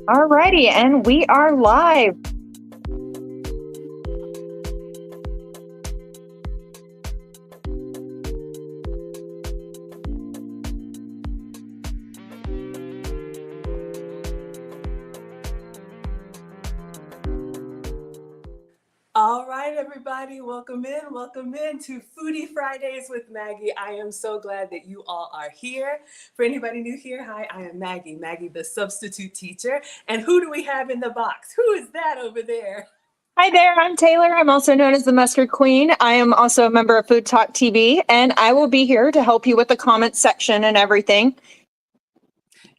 Alrighty, and we are live. All right, everybody, welcome in to Foodie Fridays with Maggie. I am so glad that you all are here. For anybody new here, hi, I am Maggie, the substitute teacher. And who do we have in the box? Who is that over there? Hi there, I'm Taylor. I'm also known as the Mustard Queen. I am also a member of Food Talk TV, and I will be here to help you with the comments section and everything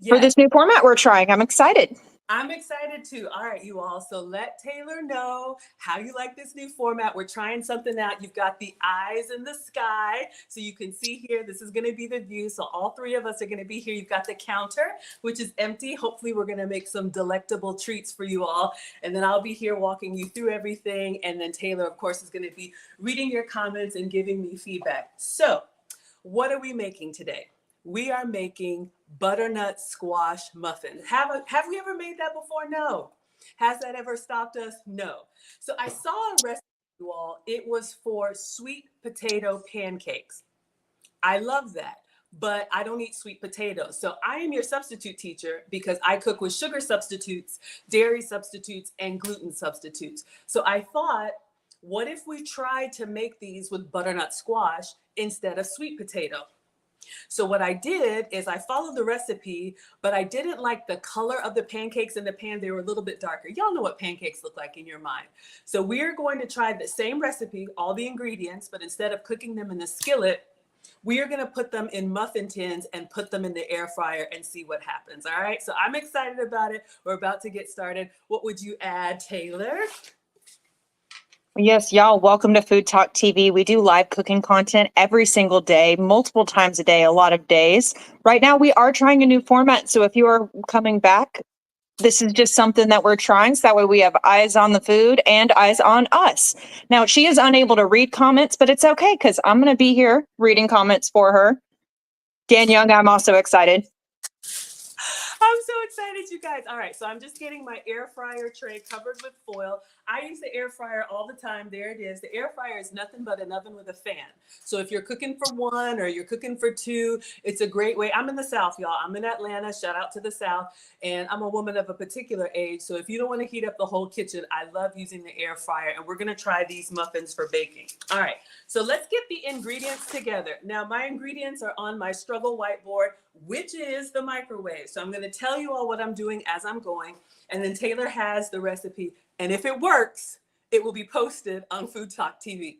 for this new format we're trying. I'm excited. I'm excited too. All right, you all. So let Taylor know how you like this new format. We're trying something out. You've got the eyes in the sky. So you can see here, this is going to be the view. So all three of us are going to be here. You've got the counter, which is empty. Hopefully we're going to make some delectable treats for you all. And then I'll be here walking you through everything. And then Taylor, of course, is going to be reading your comments and giving me feedback. So what are we making today? We are making butternut squash muffins. Have we ever made that before? No. Has that ever stopped us? No. So I saw a recipe, you all. It was for sweet potato pancakes. I love that, but I don't eat sweet potatoes. So I am your substitute teacher because I cook with sugar substitutes, dairy substitutes, and gluten substitutes. So I thought, what if we tried to make these with butternut squash instead of sweet potato? So what I did is I followed the recipe, but I didn't like the color of the pancakes in the pan. They were a little bit darker. Y'all know what pancakes look like in your mind. So we're going to try the same recipe, all the ingredients, but instead of cooking them in the skillet, we are going to put them in muffin tins and put them in the air fryer and see what happens. All right. So I'm excited about it. We're about to get started. What would you add, Taylor? Yes, y'all, welcome to Food Talk TV. We do live cooking content every single day, multiple times a day, a lot of days. Right now, we are trying a new format. So if you are coming back, this is just something that we're trying. So that way we have eyes on the food and eyes on us. Now, she is unable to read comments, but it's okay because I'm going to be here reading comments for her. Dan Young, I'm also excited. I'm so excited, you guys. All right, so I'm just getting my air fryer tray covered with foil. I use the air fryer all the time. There it is. The air fryer is nothing but an oven with a fan. So if you're cooking for one or you're cooking for two, it's a great way. I'm in the South, y'all. I'm in Atlanta. Shout out to the South. And I'm a woman of a particular age. So if you don't want to heat up the whole kitchen, I love using the air fryer. And we're going to try these muffins for baking. All right, so let's get the ingredients together. Now, my ingredients are on my struggle whiteboard, which is the microwave. So I'm going to tell you all what I'm doing as I'm going. And then Taylor has the recipe. And if it works, it will be posted on Food Talk TV.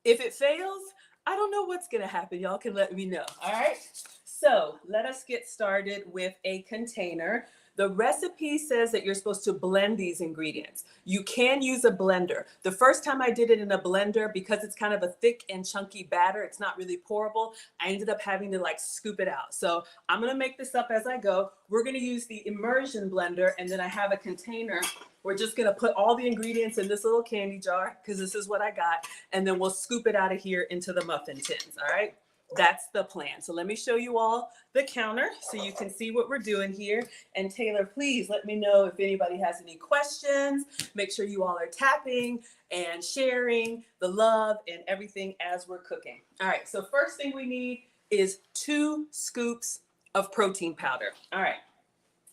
If it fails, I don't know what's going to happen. Y'all can let me know. All right. So let us get started with a container. The recipe says that you're supposed to blend these ingredients. You can use a blender. The first time I did it in a blender, because it's kind of a thick and chunky batter, it's not really pourable, I ended up having to like scoop it out. So I'm gonna make this up as I go. We're gonna use the immersion blender, and then I have a container. We're just gonna put all the ingredients in this little candy jar, because this is what I got, and then we'll scoop it out of here into the muffin tins, all right? That's the plan. So let me show you all the counter so you can see what we're doing here. And Taylor, please let me know if anybody has any questions. Make sure you all are tapping and sharing the love and everything as we're cooking. All right, so first thing we need is 2 scoops of protein powder. All right,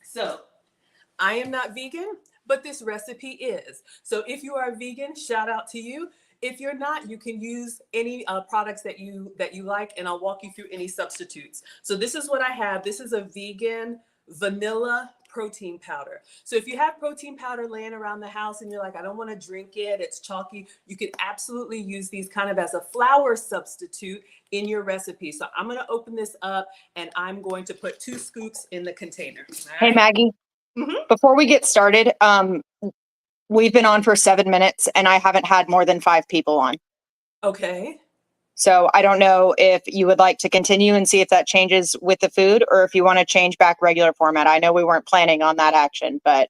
so I am not vegan, but this recipe is. So if you are vegan, shout out to you. If you're not, you can use any products that you like, and I'll walk you through any substitutes. So this is what I have. This is a vegan vanilla protein powder. So if you have protein powder laying around the house and you're like, I don't want to drink it, it's chalky, you can absolutely use these kind of as a flour substitute in your recipe. So I'm going to open this up and I'm going to put 2 scoops in the container. All right? Hey, Maggie, before we get started, we've been on for 7 minutes and I haven't had more than 5 people on. Okay. So I don't know if you would like to continue and see if that changes with the food, or if you want to change back regular format. I know we weren't planning on that action, but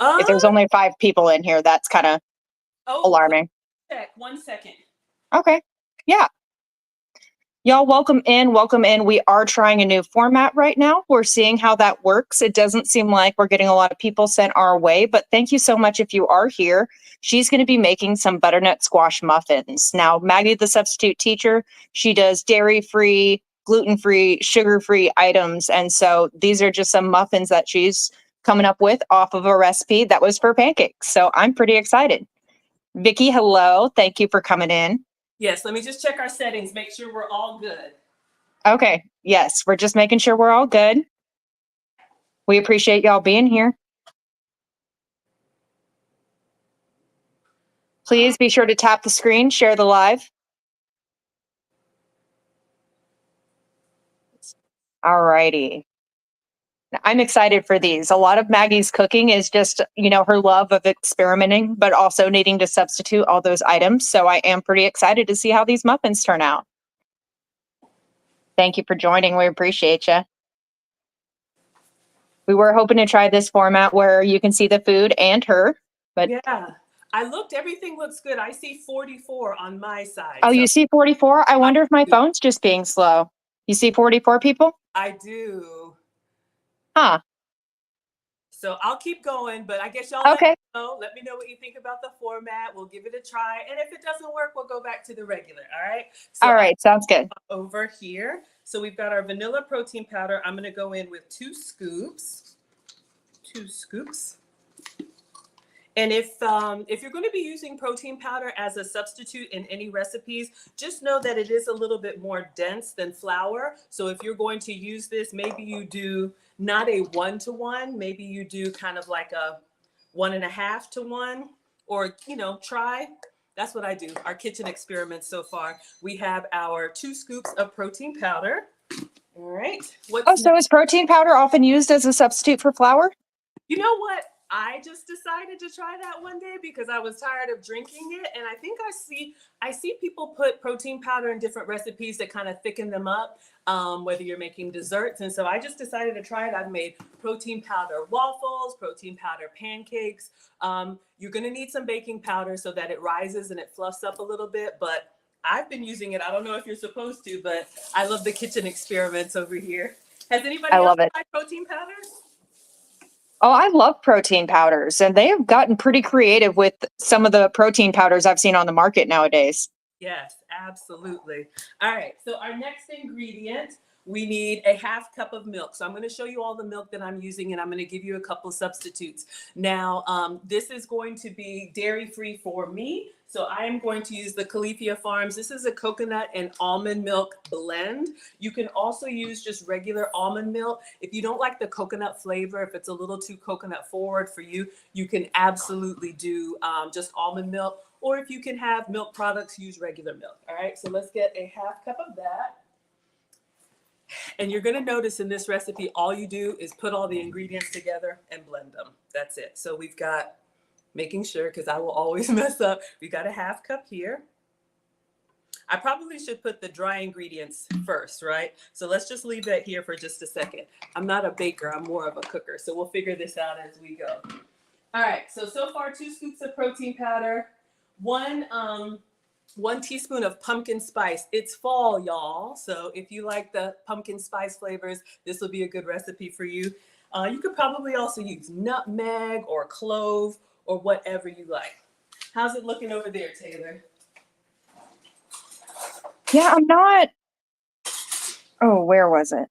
if there's only 5 people in here, that's kind of alarming. Check 1 second. Okay. Yeah. Y'all, welcome in. Welcome in. We are trying a new format right now. We're seeing how that works. It doesn't seem like we're getting a lot of people sent our way, but thank you so much if you are here. She's going to be making some butternut squash muffins. Now, Maggie, the substitute teacher, she does dairy-free, gluten-free, sugar-free items. And so these are just some muffins that she's coming up with off of a recipe that was for pancakes. So I'm pretty excited. Vicki, hello. Thank you for coming in. Yes, let me just check our settings, make sure we're all good. Okay. Yes, we're just making sure we're all good. We appreciate y'all being here. Please be sure to tap the screen, share the live. All righty. I'm excited for these. A lot of Maggie's cooking is just, her love of experimenting, but also needing to substitute all those items. So I am pretty excited to see how these muffins turn out. Thank you for joining. We appreciate you. We were hoping to try this format where you can see the food and her, but yeah, everything looks good. I see 44 on my side. Oh, so you see 44? I wonder if my phone's just being slow. You see 44 people? I do. Huh. So I'll keep going, but I guess y'all Okay. let me know what you think about the format. We'll give it a try. And if it doesn't work, we'll go back to the regular. All right. So All right. Sounds good. over here. So we've got our vanilla protein powder. I'm going to go in with 2 scoops. 2 scoops. And if you're going to be using protein powder as a substitute in any recipes, just know that it is a little bit more dense than flour. So if you're going to use this, maybe you do not a 1-to-1, maybe you do kind of like a 1.5-to-1, or try. That's what I do. Our kitchen experiments so far. We have our 2 scoops of protein powder. All right. So is protein powder often used as a substitute for flour? You know what? I just decided to try that one day because I was tired of drinking it. And I think I see people put protein powder in different recipes that kind of thicken them up, whether you're making desserts. And so I just decided to try it. I've made protein powder waffles, protein powder pancakes. You're going to need some baking powder so that it rises and it fluffs up a little bit. But I've been using it. I don't know if you're supposed to, but I love the kitchen experiments over here. Has anybody else tried protein powders? Oh, I love protein powders, and they have gotten pretty creative with some of the protein powders I've seen on the market nowadays. Yes, absolutely. All right, so our next ingredient, we need a 1/2 cup of milk. So I'm going to show you all the milk that I'm using, and I'm going to give you a couple substitutes. Now, this is going to be dairy-free for me. So I am going to use the Califia Farms. This is a coconut and almond milk blend. You can also use just regular almond milk. If you don't like the coconut flavor, if it's a little too coconut forward for you, you can absolutely do just almond milk. Or if you can have milk products, use regular milk. All right, so let's get a 1/2 cup of that. And you're gonna notice in this recipe, all you do is put all the ingredients together and blend them. That's it. So we've got, making sure, because I will always mess up, we got a 1/2 cup here. I probably should put the dry ingredients first, right? So let's just leave that here for just a second. I'm not a baker, I'm more of a cooker. So we'll figure this out as we go. All right, so far 2 scoops of protein powder, 1 teaspoon of pumpkin spice. It's fall, y'all. So if you like the pumpkin spice flavors, this will be a good recipe for you. You could probably also use nutmeg or clove or whatever you like. How's it looking over there, Taylor? Yeah, I'm not. Oh, where was it?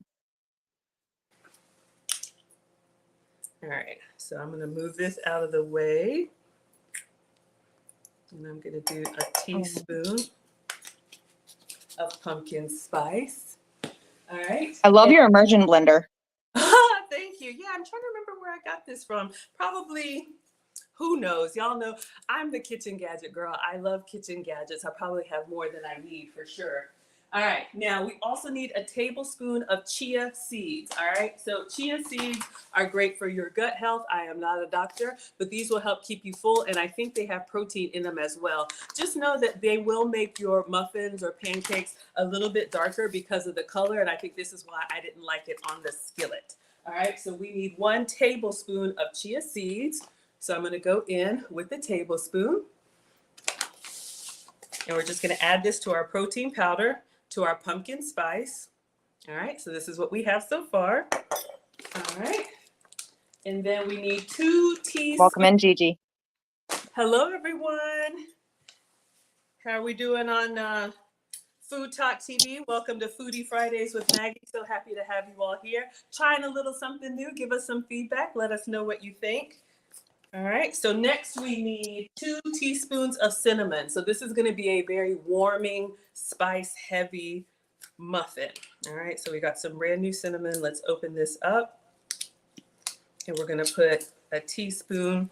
All right, so I'm going to move this out of the way. And I'm going to do a teaspoon of pumpkin spice. All right. I love your immersion blender. Thank you. Yeah, I'm trying to remember where I got this from. Probably, who knows? Y'all know I'm the kitchen gadget girl. I love kitchen gadgets. I probably have more than I need for sure. All right, now we also need a tablespoon of chia seeds. All right, so chia seeds are great for your gut health. I am not a doctor, but these will help keep you full, and I think they have protein in them as well. Just know that they will make your muffins or pancakes a little bit darker because of the color, and I think this is why I didn't like it on the skillet. All right, so we need 1 tablespoon of chia seeds. So I'm going to go in with the tablespoon, and we're just going to add this to our protein powder. to our pumpkin spice. All right, so this is what we have so far. All right. And then we need 2 teaspoons. Welcome in, Gigi. Hello, everyone. How are we doing on Food Talk TV? Welcome to Foodie Fridays with Maggie. So happy to have you all here. Trying a little something new. Give us some feedback. Let us know what you think. All right, so next we need 2 teaspoons of cinnamon. So this is going to be a very warming, spice-heavy muffin. All right, so we got some brand new cinnamon. Let's open this up. And we're going to put a teaspoon.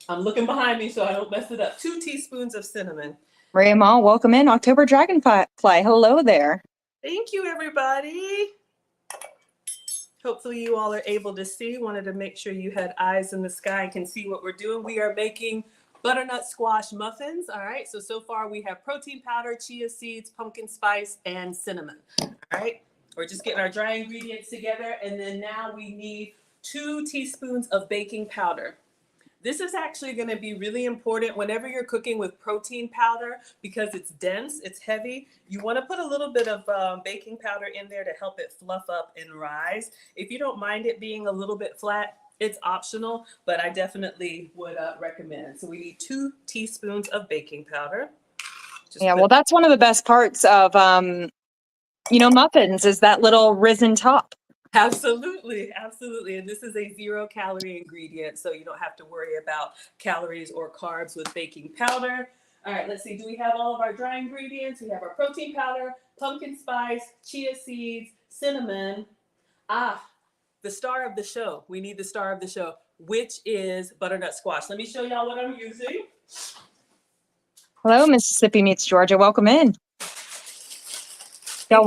I'm looking behind me so I don't mess it up. 2 teaspoons of cinnamon. Maria Mall, welcome in. October Dragonfly. Hello there. Thank you, everybody. Hopefully you all are able to see. Wanted to make sure you had eyes in the sky and can see what we're doing. We are making butternut squash muffins. All right, so far we have protein powder, chia seeds, pumpkin spice, and cinnamon. All right, we're just getting our dry ingredients together. And then now we need 2 teaspoons of baking powder. This is actually going to be really important whenever you're cooking with protein powder because it's dense, it's heavy. You want to put a little bit of baking powder in there to help it fluff up and rise. If you don't mind it being a little bit flat, it's optional, but I definitely would recommend. So we need 2 teaspoons of baking powder. Well, that's one of the best parts of, muffins is that little risen top. Absolutely, absolutely. And this is a 0-calorie ingredient, so you don't have to worry about calories or carbs with baking powder. All right, let's see. Do we have all of our dry ingredients? We have our protein powder, pumpkin spice, chia seeds, cinnamon. The star of the show. We need the star of the show, which is butternut squash. Let me show y'all what I'm using. Hello, Mississippi meets Georgia. Welcome in. Y'all,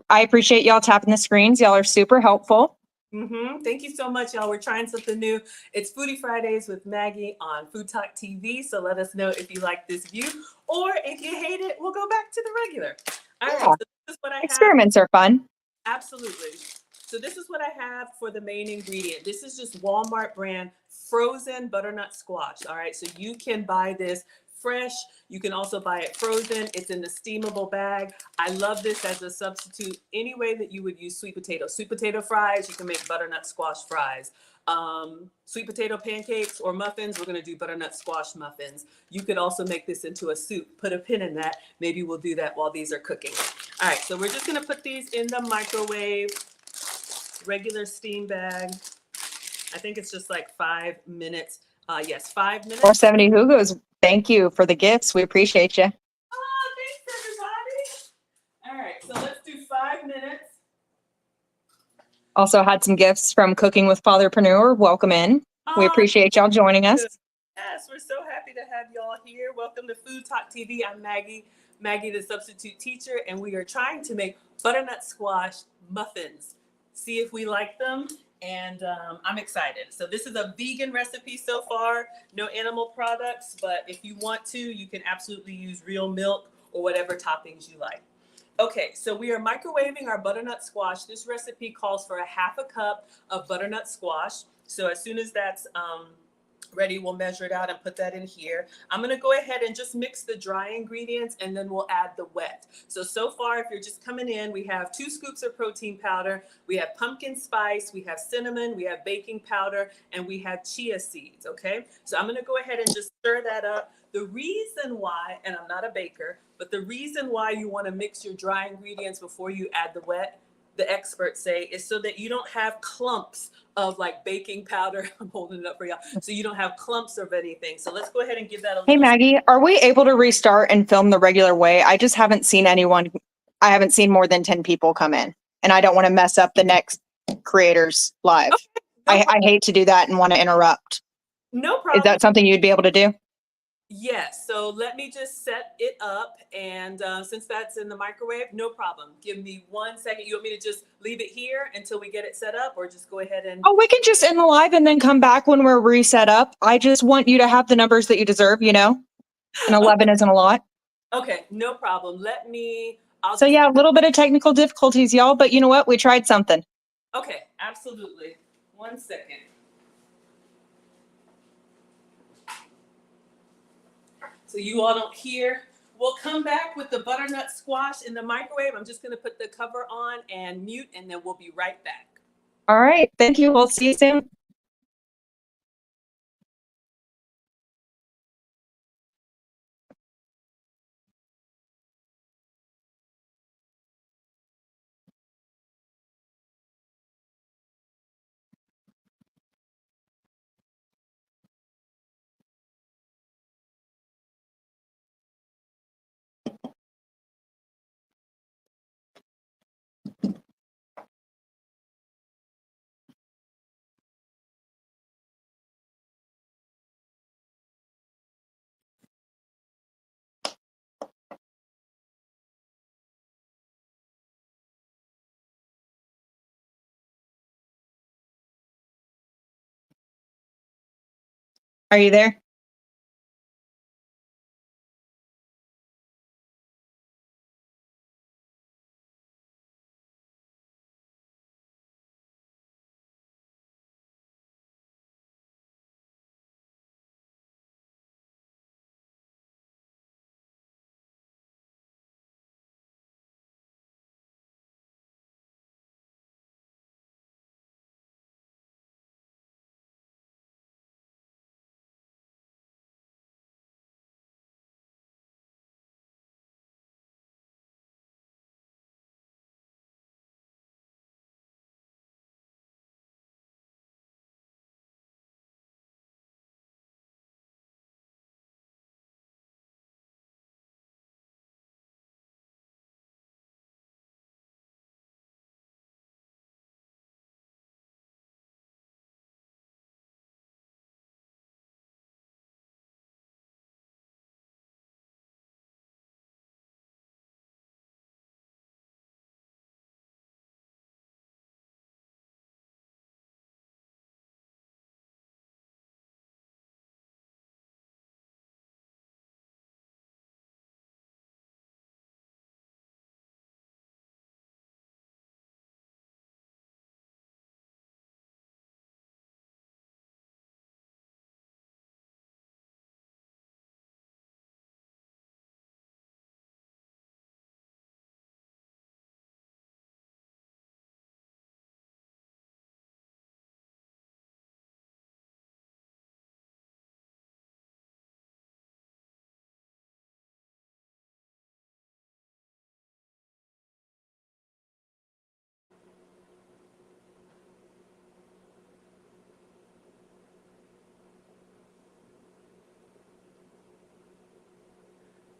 I appreciate y'all tapping the screens. Y'all are super helpful. Thank you so much, y'all. We're trying something new. It's Foodie Fridays with Maggie on Food Talk TV. So let us know if you like this view, or if you hate it, we'll go back to the regular. All right. So this is what I have. Experiments are fun. Absolutely. So this is what I have for the main ingredient. This is just Walmart brand frozen butternut squash. All right. So you can buy this fresh. You can also buy it frozen. It's in the steamable bag. I love this as a substitute any way that you would use sweet potato fries. You can make butternut squash fries. Sweet potato pancakes or muffins. We're going to do butternut squash muffins. You could also make this into a soup. Put a pin in that. Maybe we'll do that while these are cooking. All right. So we're just going to put these in the microwave, regular steam bag. I think it's just like 5 minutes. Yes, 5 minutes. 470 Hugos. Thank you for the gifts. We appreciate you. Oh, thanks, everybody. All right, so let's do 5 minutes. Also had some gifts from Cooking with Fatherpreneur. Welcome in. We appreciate y'all joining us. Yes, we're so happy to have y'all here. Welcome to Food Talk TV. I'm Maggie, the substitute teacher, and we are trying to make butternut squash muffins. See if we like them. And I'm excited. So this is a vegan recipe so far, no animal products, but if you want to, you can absolutely use real milk or whatever toppings you like. Okay, so we are microwaving our butternut squash. This recipe calls for a 1/2 cup of butternut squash. So as soon as that's ready, we'll measure it out and put that in here. I'm going to go ahead and just mix the dry ingredients and then we'll add the wet. So far, if you're just coming in, we have 2 scoops of protein powder, we have pumpkin spice, we have cinnamon, we have baking powder, and we have chia seeds, okay? So I'm going to go ahead and just stir that up. The reason why, and I'm not a baker, but the reason why you want to mix your dry ingredients before you add the wet, the experts say, is so that you don't have clumps of like baking powder. I'm holding it up for y'all. So you don't have clumps of anything. So let's go ahead and give that a little. Hey, Maggie, are we able to restart and film the regular way? I just haven't seen anyone. I haven't seen more than 10 people come in, and I don't want to mess up the next creators live. Okay, I hate to do that and want to interrupt. No problem. Is that something you'd be able to do? Yes. So let me just set it up. And since that's in the microwave, no problem. Give me 1 second. You want me to just leave it here until we get it set up, or just go ahead and... Oh, we can just end the live and then come back when we're reset up. I just want you to have the numbers that you deserve, And 11 isn't a lot. Okay, no problem. Let me... So yeah, a little bit of technical difficulties, y'all. But you know what? We tried something. Okay, absolutely. 1 second. So you all don't hear We'll come back with the butternut squash in the microwave. I'm just going to put the cover on and mute, and then we'll be right back. All right. Thank you. We'll see you soon. Are you there?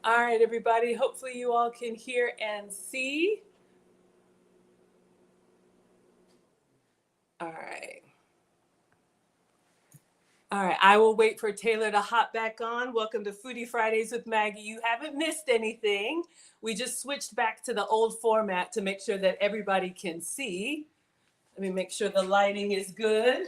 All right, everybody. Hopefully you all can hear and see. All right. All right, I will wait for Taylor to hop back on. Welcome to Foodie Fridays with Maggie. You haven't missed anything. We just switched back to the old format to make sure that everybody can see. Let me make sure the lighting is good.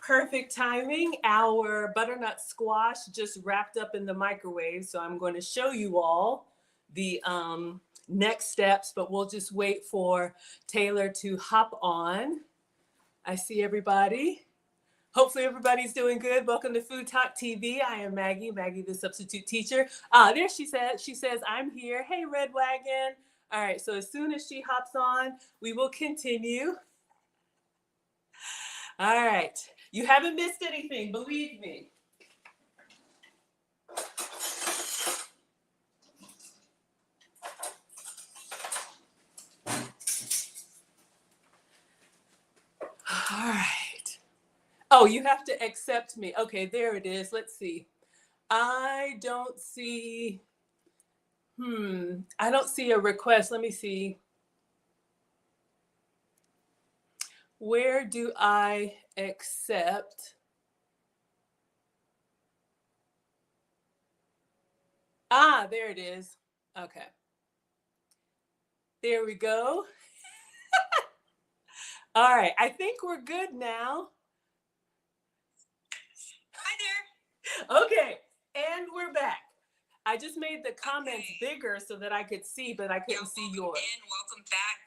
Perfect timing. Our butternut squash just wrapped up in the microwave. So I'm going to show you all the next steps, but we'll just wait for Taylor to hop on. I see everybody. Hopefully everybody's doing good. Welcome to Food Talk TV. I am Maggie, the substitute teacher. There she says, I'm here. Hey, Red Wagon. All right, so as soon as she hops on, we will continue. All right, you haven't missed anything, believe me. All right. Oh, you have to accept me. Okay, there it is. Let's see. I don't see, I don't see a request. Let me see. Where do I accept? Ah, there it is. Okay. There we go. All right. I think we're good now. Hi there. Okay. And we're back. I just made the comments bigger so that I could see, but I couldn't see yours. Welcome back.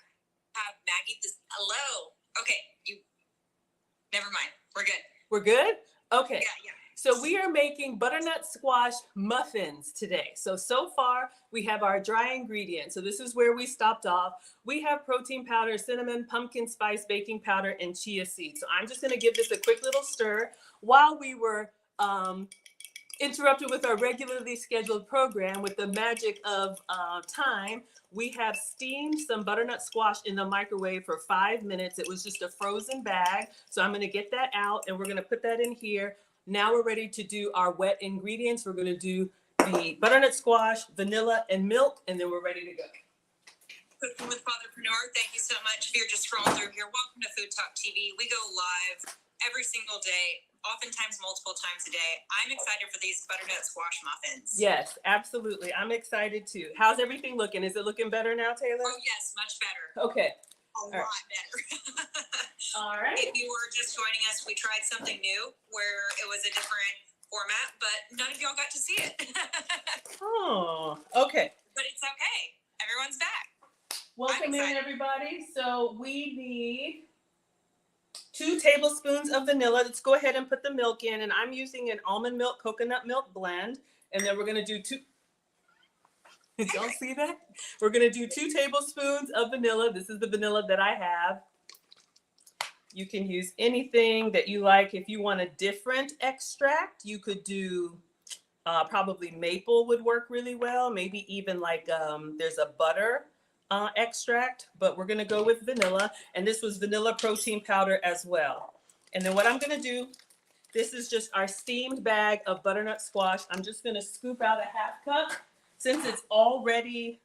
Maggie, hello. Okay, never mind. We're good. We're good? Okay. Yeah. So we are making butternut squash muffins today. So far we have our dry ingredients. So this is where we stopped off. We have protein powder, cinnamon, pumpkin spice, baking powder, and chia seeds. So I'm just gonna give this a quick little stir while we were interrupted with our regularly scheduled program. With the magic of time, we have steamed some butternut squash in the microwave for 5 minutes. It was just a frozen bag. So I'm gonna get that out and we're gonna put that in here. Now we're ready to do our wet ingredients. We're gonna do the butternut squash, vanilla, and milk, and then we're ready to go. Cooking with Fatherpreneur, thank you so much. If you're just scrolling through here, welcome to Food Talk TV. We go live every single day, oftentimes multiple times a day. I'm excited for these butternut squash muffins. Yes, absolutely. I'm excited too. How's everything looking? Is it looking better now, Taylor? Oh, yes, much better. Okay. A lot better. All right. If you were just joining us, we tried something new where it was a different format, but none of y'all got to see it. Oh, okay. But it's okay. Everyone's back. Welcome in, everybody. So we need 2 tablespoons of vanilla. Let's go ahead and put the milk in. And I'm using an almond milk, coconut milk blend. And then we're going to do 2. Did y'all see that? We're going to do 2 tablespoons of vanilla. This is the vanilla that I have. You can use anything that you like. If you want a different extract, you could do probably maple would work really well. Maybe even like there's a butter extract, but we're going to go with vanilla. And this was vanilla protein powder as well. And then what I'm going to do, this is just our steamed bag of butternut squash. I'm just going to scoop out a 1/2 cup. Since it's already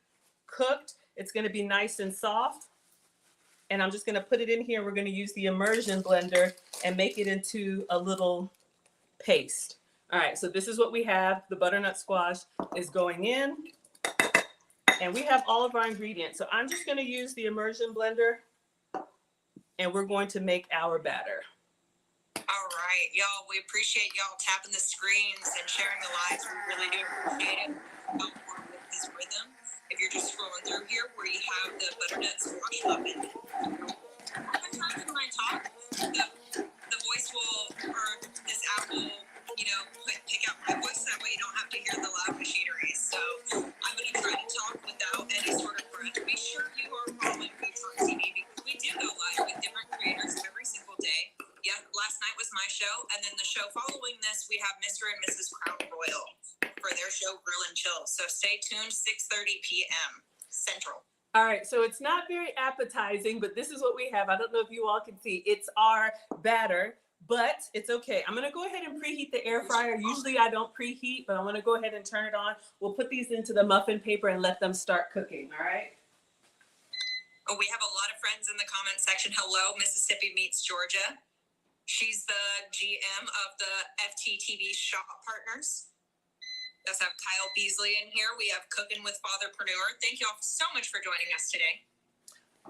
cooked, it's going to be nice and soft. And I'm just going to put it in here. We're going to use the immersion blender and make it into a little paste. All right, so this is what we have. The butternut squash is going in. And we have all of our ingredients. So I'm just going to use the immersion blender. And we're going to make our batter. All right, y'all, we appreciate y'all tapping the screens and sharing the lives. We really do appreciate it. With this rhythm, if you're just scrolling through here where you have the butternut squash muffin, oftentimes when I talk, the voice will, or this app will, pick out my voice. That way you don't have to hear the loud machinery. So I'm going to try to talk without any sort of breath. Be sure you are following Food Talk TV because we do go live with different creators every single day. Yeah, last night was my show, and then the show following this, we have Mr. and Mrs. Crown Royal for their show Grill and Chill. So stay tuned, 6:30 p.m. Central. All right, so it's not very appetizing, but this is what we have. I don't know if you all can see. It's our batter, but it's okay. I'm going to go ahead and preheat the air fryer. Usually I don't preheat, but I'm going to go ahead and turn it on. We'll put these into the muffin paper and let them start cooking, all right? Oh, we have a lot of friends in the comment section. Hello, Mississippi meets Georgia. She's the GM of the FTTV Shop Partners. We also have Kyle Beasley in here. We have Cooking with Fatherpreneur. Thank you all so much for joining us today.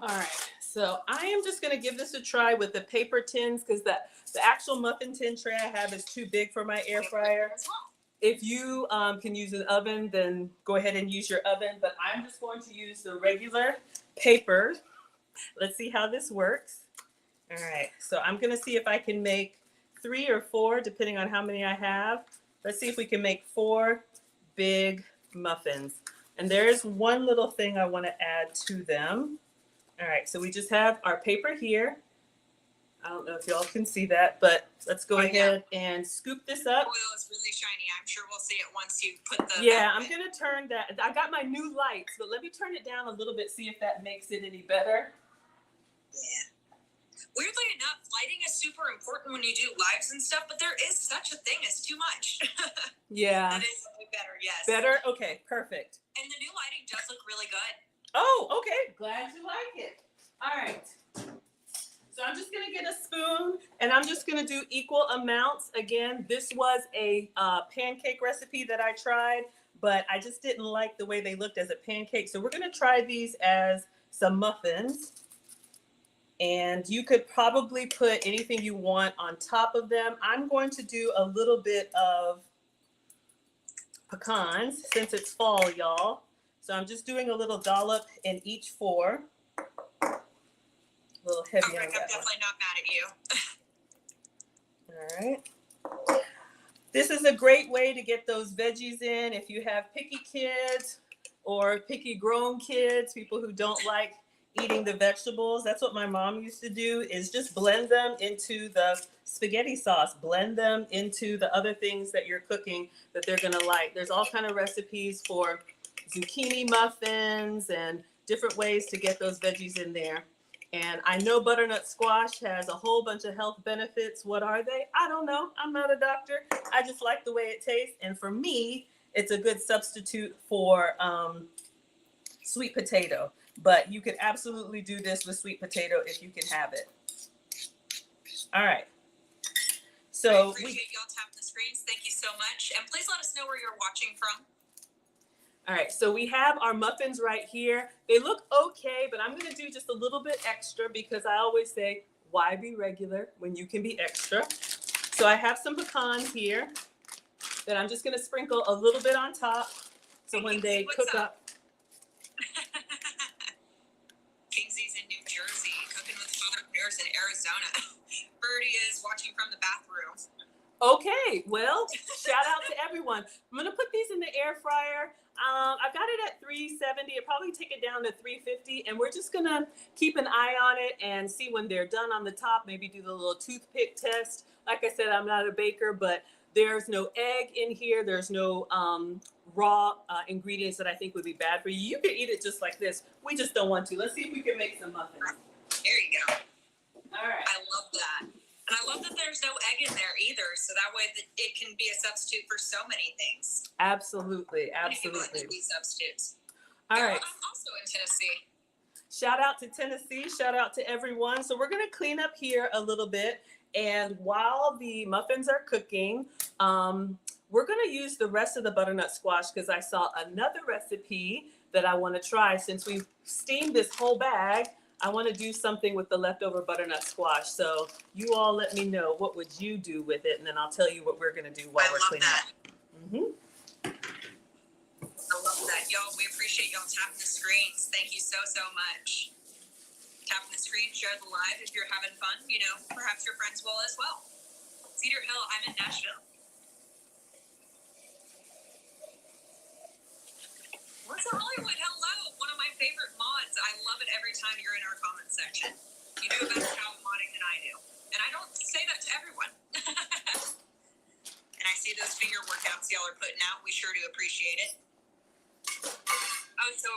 All right, so I am just going to give this a try with the paper tins because the actual muffin tin tray I have is too big for my air fryer. If you can use an oven, then go ahead and use your oven, but I'm just going to use the regular paper. Let's see how this works. All right, so I'm going to see if I can make 3 or 4, depending on how many I have. Let's see if we can make 4 big muffins. And there's one little thing I want to add to them. All right, so we just have our paper here. I don't know if y'all can see that, but let's go ahead and scoop this up. Oil is really shiny. I'm sure we'll see it once you put the... Yeah, I'm going to turn that. I got my new lights, but let me turn it down a little bit, see if that makes it any better. Yeah. Weirdly enough, lighting is super important when you do lives and stuff, but there is such a thing as too much. Yeah. That is better, yes. Better? Okay, perfect. And the new lighting does look really good. Oh, okay. Glad you like it. All right. So I'm just going to get a spoon, and I'm just going to do equal amounts. Again, this was a pancake recipe that I tried, but I just didn't like the way they looked as a pancake. So we're going to try these as some muffins. And you could probably put anything you want on top of them. I'm going to do a little bit of pecans since it's fall, y'all. So I'm just doing a little dollop in each four. A little heavy on I'm that definitely not mad at you. one. All right. This is a great way to get those veggies in if you have picky kids or picky grown kids, people who don't like eating the vegetables. That's what my mom used to do, is just blend them into the spaghetti sauce, blend them into the other things that you're cooking that they're gonna like. There's all kind of recipes for zucchini muffins and different ways to get those veggies in there. And I know butternut squash has a whole bunch of health benefits. What are they? I don't know. I'm not a doctor. I just like the way it tastes. And for me, it's a good substitute for sweet potato. But you could absolutely do this with sweet potato if you can have it. All right. So I appreciate y'all tapping the screens. Thank you so much. And please let us know where you're watching from. All right, so we have our muffins right here. They look okay, but I'm gonna do just a little bit extra because I always say, why be regular when you can be extra? So I have some pecans here that I'm just gonna sprinkle a little bit on top. So when they cook up. Kingsley's in New Jersey, cooking with Father Bears in Arizona. Birdie is watching from the bathroom. Okay, well, shout out to everyone. I'm gonna put these in the air fryer. I've got it at 370. I'll probably take it down to 350, and we're just gonna keep an eye on it and see when they're done on the top. Maybe do the little toothpick test. Like I said, I'm not a baker, but there's no egg in here. There's no raw ingredients that I think would be bad for you. You could eat it just like this. We just don't want to. Let's see if we can make some muffins. There you go. All right. I love that. And I love that there's no egg in there either. So that way that it can be a substitute for so many things. Absolutely, absolutely. Be substitutes. All right. I'm also in Tennessee. Shout out to Tennessee. Shout out to everyone. So we're going to clean up here a little bit. And while the muffins are cooking, we're going to use the rest of the butternut squash because I saw another recipe that I want to try. Since we've steamed this whole bag, I want to do something with the leftover butternut squash. So you all let me know, what would you do with it? And then I'll tell you what we're going to do while we're cleaning up. I love that. Y'all, we appreciate y'all tapping the screens. Thank you so, so much. Tapping the screen, share the live if you're having fun. You know, perhaps your friends will as well. Cedar Hill, I'm in Nashville. What's up, Hollywood? Hello. One of my favorite mods. I love it every time you're in our comment section. You do a better job modding than I do. And I don't say that to everyone. And I see those finger workouts y'all are putting out. We sure do appreciate it. Oh, so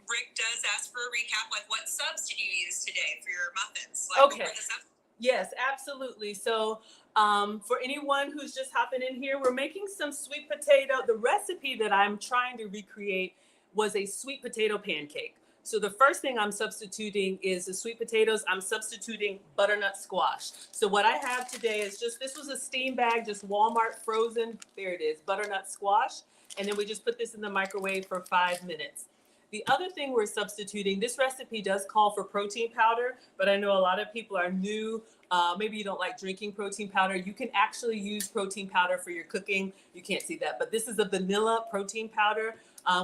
Rick does ask for a recap. Like, what subs did you use today for your muffins? Like, Okay. what were the subs? Yes, absolutely. So for anyone who's just hopping in here, we're making some sweet potato. The recipe that I'm trying to recreate was a sweet potato pancake. So the first thing I'm substituting is the sweet potatoes. I'm substituting butternut squash. So what I have today is just, this was a steam bag, just Walmart frozen, there it is, butternut squash. And then we just put this in the microwave for 5 minutes. The other thing we're substituting, this recipe does call for protein powder, but I know a lot of people are new. Maybe you don't like drinking protein powder. You can actually use protein powder for your cooking. You can't see that, but this is a vanilla protein powder.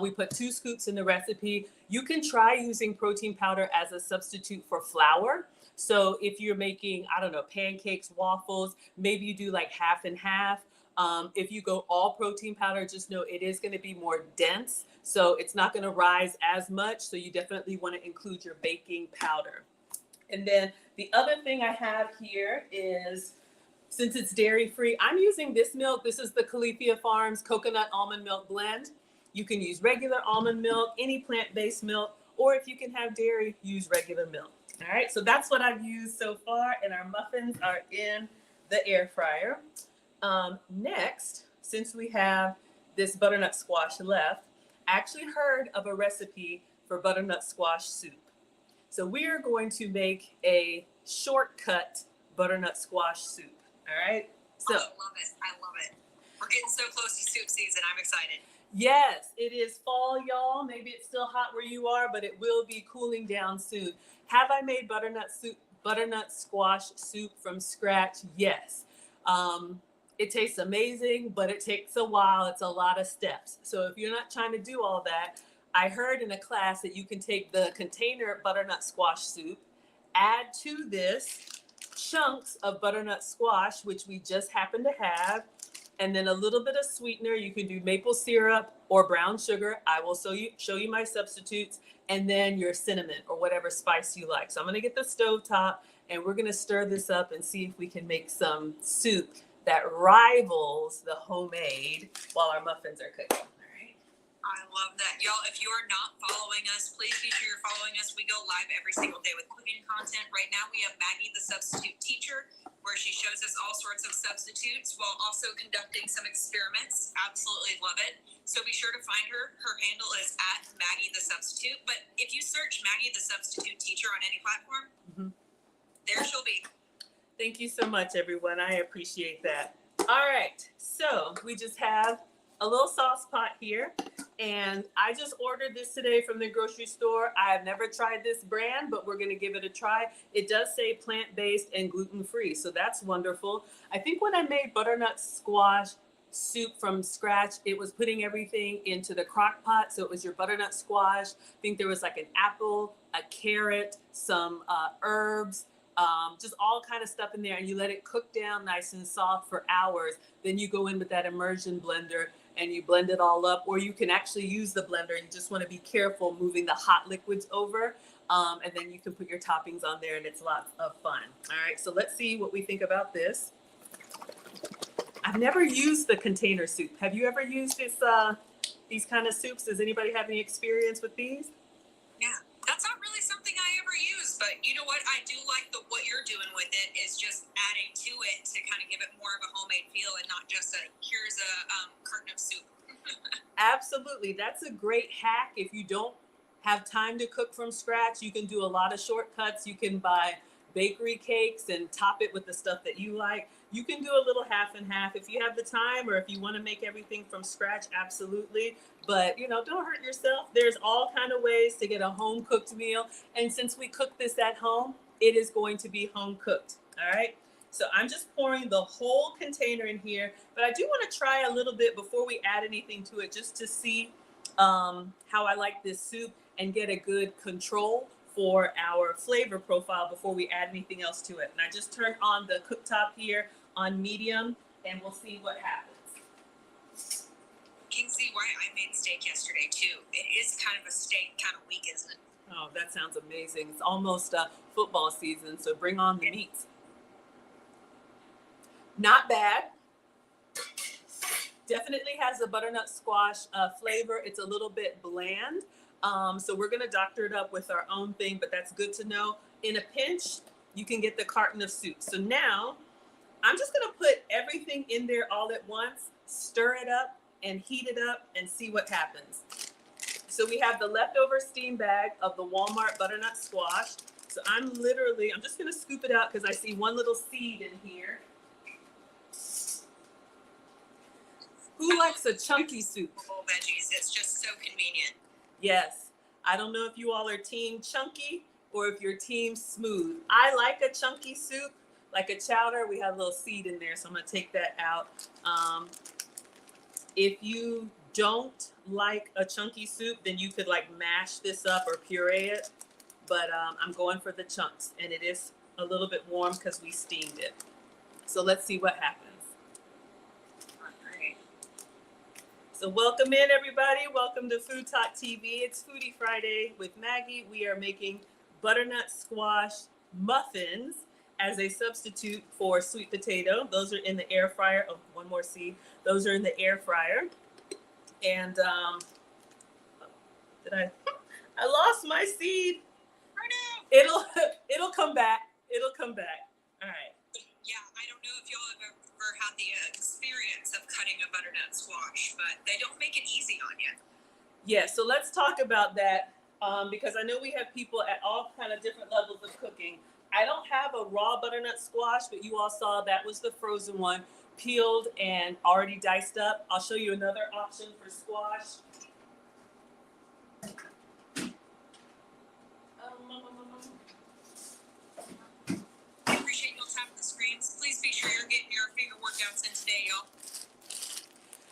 We put 2 scoops in the recipe. You can try using protein powder as a substitute for flour. So if you're making, I don't know, pancakes, waffles, maybe you do like half and half. If you go all protein powder, just know it is going to be more dense. So it's not going to rise as much. So you definitely want to include your baking powder. And then the other thing I have here is, since it's dairy free, I'm using this milk. This is the Califia Farms coconut almond milk blend. You can use regular almond milk, any plant-based milk, or if you can have dairy, use regular milk. All right, so that's what I've used so far, and our muffins are in the air fryer. Next, since we have this butternut squash left, I actually heard of a recipe for butternut squash soup. So we are going to make a shortcut butternut squash soup. All right. So I love it. I love it. We're getting so close to soup season. I'm excited. yes, it is fall, y'all. Maybe it's still hot where you are, but it will be cooling down soon. Have I made butternut squash soup from scratch? Yes. It tastes amazing, but it takes a while. It's a lot of steps. So if you're not trying to do all that, I heard in a class that you can take the container butternut squash soup, add to this chunks of butternut squash, which we just happen to have, and then a little bit of sweetener. You can do maple syrup or brown sugar. I will show you my substitutes, and then your cinnamon or whatever spice you like. So I'm gonna get the stovetop and we're gonna stir this up and see if we can make some soup that rivals the homemade while our muffins are cooking. All right. I love that. Y'all, if you are not following us, please be sure you're following us. We go live every single day with cooking content. Right now, we have Maggie, the substitute teacher, where she shows us all sorts of substitutes while also conducting some experiments. Absolutely love it. So be sure to find her. Her handle is @Maggie the substitute. But if you search Maggie the substitute teacher on any platform, there she'll be. Thank you so much, everyone. I appreciate that. All right, so we just have a little sauce pot here, and I just ordered this today from the grocery store. I have never tried this brand, but we're gonna give it a try. It does say plant-based and gluten-free, so that's wonderful. I think when I made butternut squash soup from scratch, it was putting everything into the crock pot. So it was your butternut squash. I think there was like an apple, a carrot, some herbs, just all kind of stuff in there, and you let it cook down nice and soft for hours. Then you go in with that immersion blender and you blend it all up, or you can actually use the blender. You just want to be careful moving the hot liquids over, and then you can put your toppings on there, and it's lots of fun. All right, so let's see what we think about this. I've never used the container soup. Have you ever used this, these kind of soups? Does anybody have any experience with these? Yeah, that's not really something I ever use, but you know what? I do like what you're doing with it is just adding to it to kind of give it more of a homemade feel and not just here's a carton of soup. Absolutely. That's a great hack. If you don't have time to cook from scratch, you can do a lot of shortcuts. You can buy bakery cakes and top it with the stuff that you like. You can do a little half and half if you have the time, or if you want to make everything from scratch, absolutely. But, you know, don't hurt yourself. There's all kind of ways to get a home cooked meal. And since we cook this at home, it is going to be home cooked. All right. So I'm just pouring the whole container in here, but I do want to try a little bit before we add anything to it, just to see how I like this soup and get a good control for our flavor profile before we add anything else to it. And I just turned on the cooktop here on medium, and we'll see what happens. You can see why I made steak yesterday too. It is kind of a steak kind of week, isn't it? Oh, that sounds amazing. It's almost football season, so bring on the meats. Not bad. Definitely has a butternut squash flavor. It's a little bit bland. So we're gonna doctor it up with our own thing, but that's good to know. In a pinch, you can get the carton of soup. So now I'm just gonna put everything in there all at once, stir it up and heat it up and see what happens. So we have the leftover steam bag of the Walmart butternut squash. So I'm just gonna scoop it out because I see one little seed in here. Who likes a chunky soup? Whole veggies. It's just so convenient. Yes. I don't know if you all are team chunky or if you're team smooth. I like a chunky soup, like a chowder. We have a little seed in there, so I'm gonna take that out. If you don't like a chunky soup, then you could like mash this up or puree it. But I'm going for the chunks, and it is a little bit warm because we steamed it. So let's see what happens. So welcome in, everybody. Welcome to Food Talk TV. It's Foodie Friday with Maggie. We are making butternut squash muffins as a substitute for sweet potato. Those are in the air fryer. Oh, one more seed. Those are in the air fryer. And I lost my seed. It'll come back. It'll come back. All right. Yeah, I don't know if y'all have ever had the experience of cutting a butternut squash, but they don't make it easy on you. Yeah, so let's talk about that because I know we have people at all kind of different levels of cooking. I don't have a raw butternut squash, but you all saw that was the frozen one, peeled and already diced up. I'll show you another option for squash. I appreciate y'all tapping the screens. Please be sure you're getting your finger work down what's in today, y'all.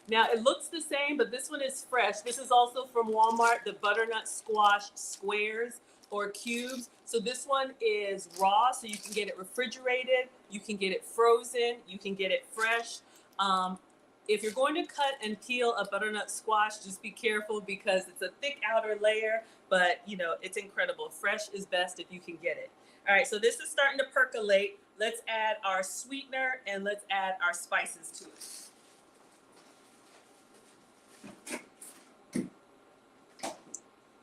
Now it looks the same, but this one is fresh. This is also from Walmart, the butternut squash squares or cubes. So this one is raw, so you can get it refrigerated, you can get it frozen, you can get it fresh. If you're going to cut and peel a butternut squash, just be careful because it's a thick outer layer, but you know, it's incredible. Fresh is best if you can get it. All right, so this is starting to percolate. Let's add our sweetener and let's add our spices to it.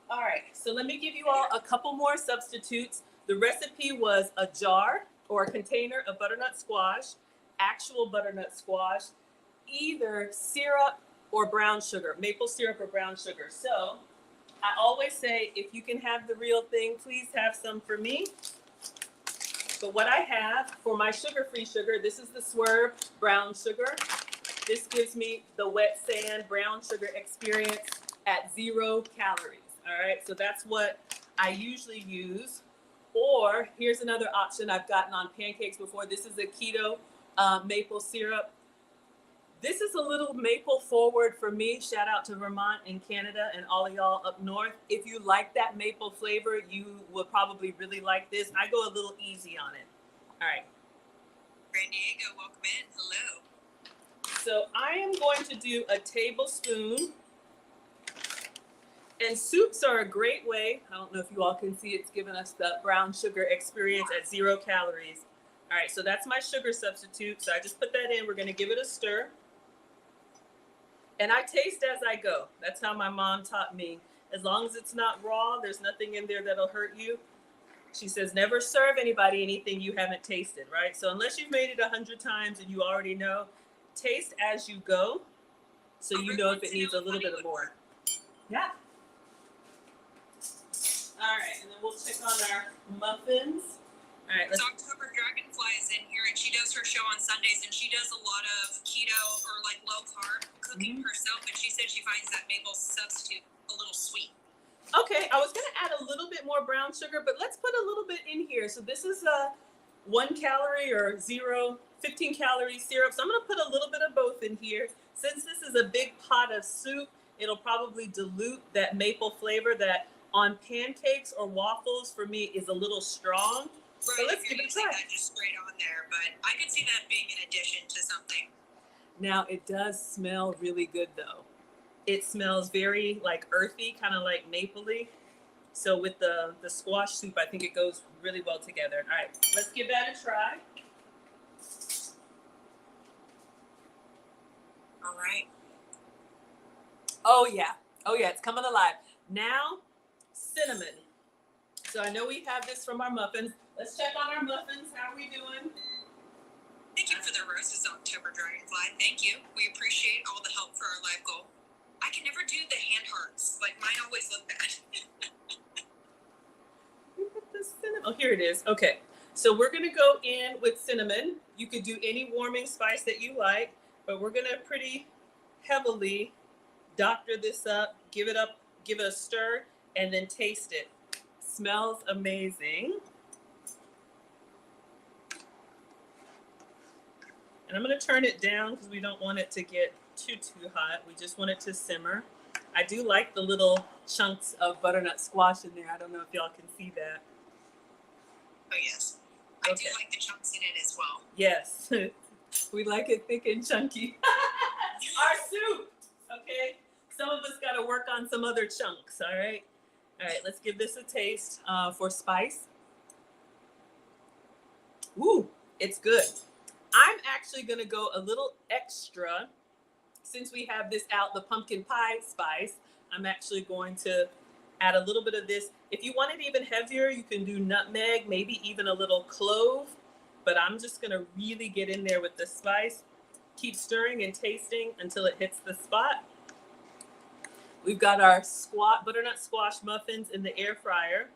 All right, so let me give you all a couple more substitutes. The recipe was a jar or a container of butternut squash, actual butternut squash, either syrup or brown sugar, maple syrup or brown sugar. So I always say, if you can have the real thing, please have some for me. But what I have for my sugar-free sugar, this is the Swerve brown sugar. This gives me the wet sand brown sugar experience at 0 calories. All right, so that's what I usually use. Or here's another option I've gotten on pancakes before. This is a keto maple syrup. This is a little maple forward for me. Shout out to Vermont and Canada and all of y'all up north. If you like that maple flavor, you will probably really like this. I go a little easy on it. All right. San Diego, welcome in. Hello. So I am going to do a tablespoon. And soups are a great way. I don't know if you all can see, it's giving us the brown sugar experience at 0 calories. All right, so that's my sugar substitute. So I just put that in. We're gonna give it a stir. And I taste as I go. That's how my mom taught me. As long as it's not raw, there's nothing in there that'll hurt you. She says, never serve anybody anything you haven't tasted, right? So unless you've made it 100 times and you already know, taste as you go. So you know if it needs a little bit more. Yeah. All right, and then we'll check on our muffins. All right, let's. So October Dragonfly is in here, and she does her show on Sundays, and she does a lot of keto or like low carb cooking herself, and she said she finds that maple substitute a little sweet. Okay, I was gonna add a little bit more brown sugar, but let's put a little bit in here. So this is a 1 calorie or 15 calorie syrup. So I'm gonna put a little bit of both in here. Since this is a big pot of soup, it'll probably dilute that maple flavor that on pancakes or waffles for me is a little strong. Right, so let's if give you're it a using try. that just straight on there, but I could see that being an addition to something. Now it does smell really good though. It smells very like earthy, kind of like mapley. So with the squash soup, I think it goes really well together. All right, let's give that a try. All right. Oh yeah, it's coming alive. Now, cinnamon. So I know we have this from our muffins. Let's check on our muffins. How are we doing? Thank you for the roses, October Dragonfly. Thank you. We appreciate all the help for our live goal. I can never do the hand hearts. Like mine always look bad. Oh, here it is. Okay. So we're going to go in with cinnamon. You could do any warming spice that you like, but we're going to pretty heavily doctor this up, give it a stir, and then taste it. Smells amazing. And I'm going to turn it down because we don't want it to get too hot. We just want it to simmer. I do like the little chunks of butternut squash in there. I don't know if y'all can see that. Oh, yes. I do like the chunks in it as well. Yes. We like it thick and chunky. Our soup. Okay. Some of us got to work on some other chunks. All right. All right. Let's give this a taste for spice. Ooh, it's good. I'm actually going to go a little extra since we have this out, the pumpkin pie spice. I'm actually going to add a little bit of this. If you want it even heavier, you can do nutmeg, maybe even a little clove, but I'm just going to really get in there with the spice. Keep stirring and tasting until it hits the spot. We've got our butternut squash muffins in the air fryer.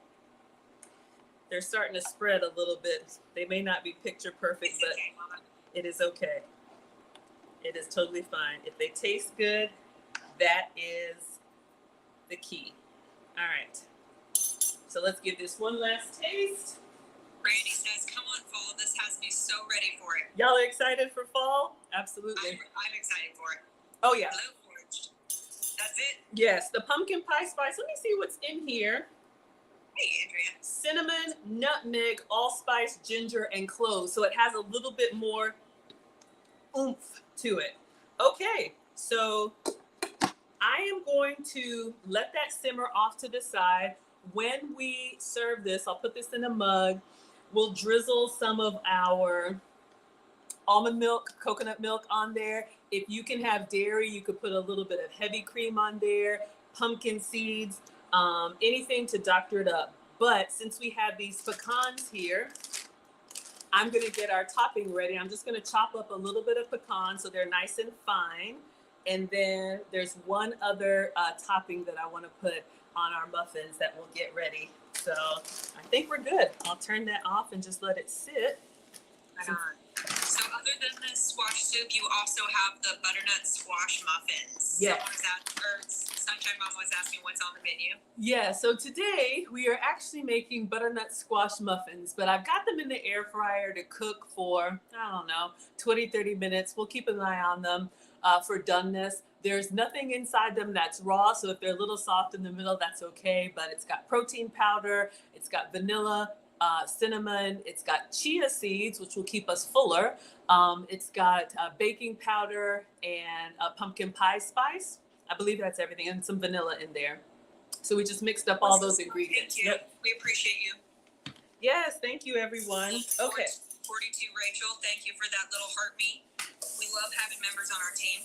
They're starting to spread a little bit. They may not be picture perfect, but it is okay. It is totally fine. If they taste good, that is the key. All right. So let's give this one last taste. Randy says, come on, fall. This has has me so ready for it. Y'all are excited for fall? Absolutely. I'm excited for it. Oh yeah. Hello, Forged. That's it. Yes, the pumpkin pie spice. Let me see what's in here. Hey, Andrea. Cinnamon, nutmeg, allspice, ginger, and cloves. So it has a little bit more oomph to it. Okay, so I am going to let that simmer off to the side. When we serve this, I'll put this in a mug. We'll drizzle some of our almond milk, coconut milk on there. If you can have dairy, you could put a little bit of heavy cream on there, pumpkin seeds, anything to doctor it up. But since we have these pecans here, I'm gonna get our topping ready. I'm just gonna chop up a little bit of pecan so they're nice and fine. And then there's one other topping that I wanna put on our muffins that we'll get ready. So I think we're good. I'll turn that off and just let it sit. Right on. So other than the squash soup, you also have the butternut squash muffins. Yeah. Sunshine Mom was asking what's on the menu. Yeah, so today we are actually making butternut squash muffins, but I've got them in the air fryer to cook for, I don't know, 20, 30 minutes. We'll keep an eye on them for doneness. There's nothing inside them that's raw, so if they're a little soft in the middle, that's okay, but it's got protein powder, it's got vanilla, cinnamon, it's got chia seeds, which will keep us fuller. It's got baking powder and pumpkin pie spice. I believe that's everything, and some vanilla in there. So we just mixed up all those ingredients. Thank you. Yep. We appreciate you. Yes, thank you, everyone. Okay. 42 Rachel, thank you for that little heart me. We love having members on our team.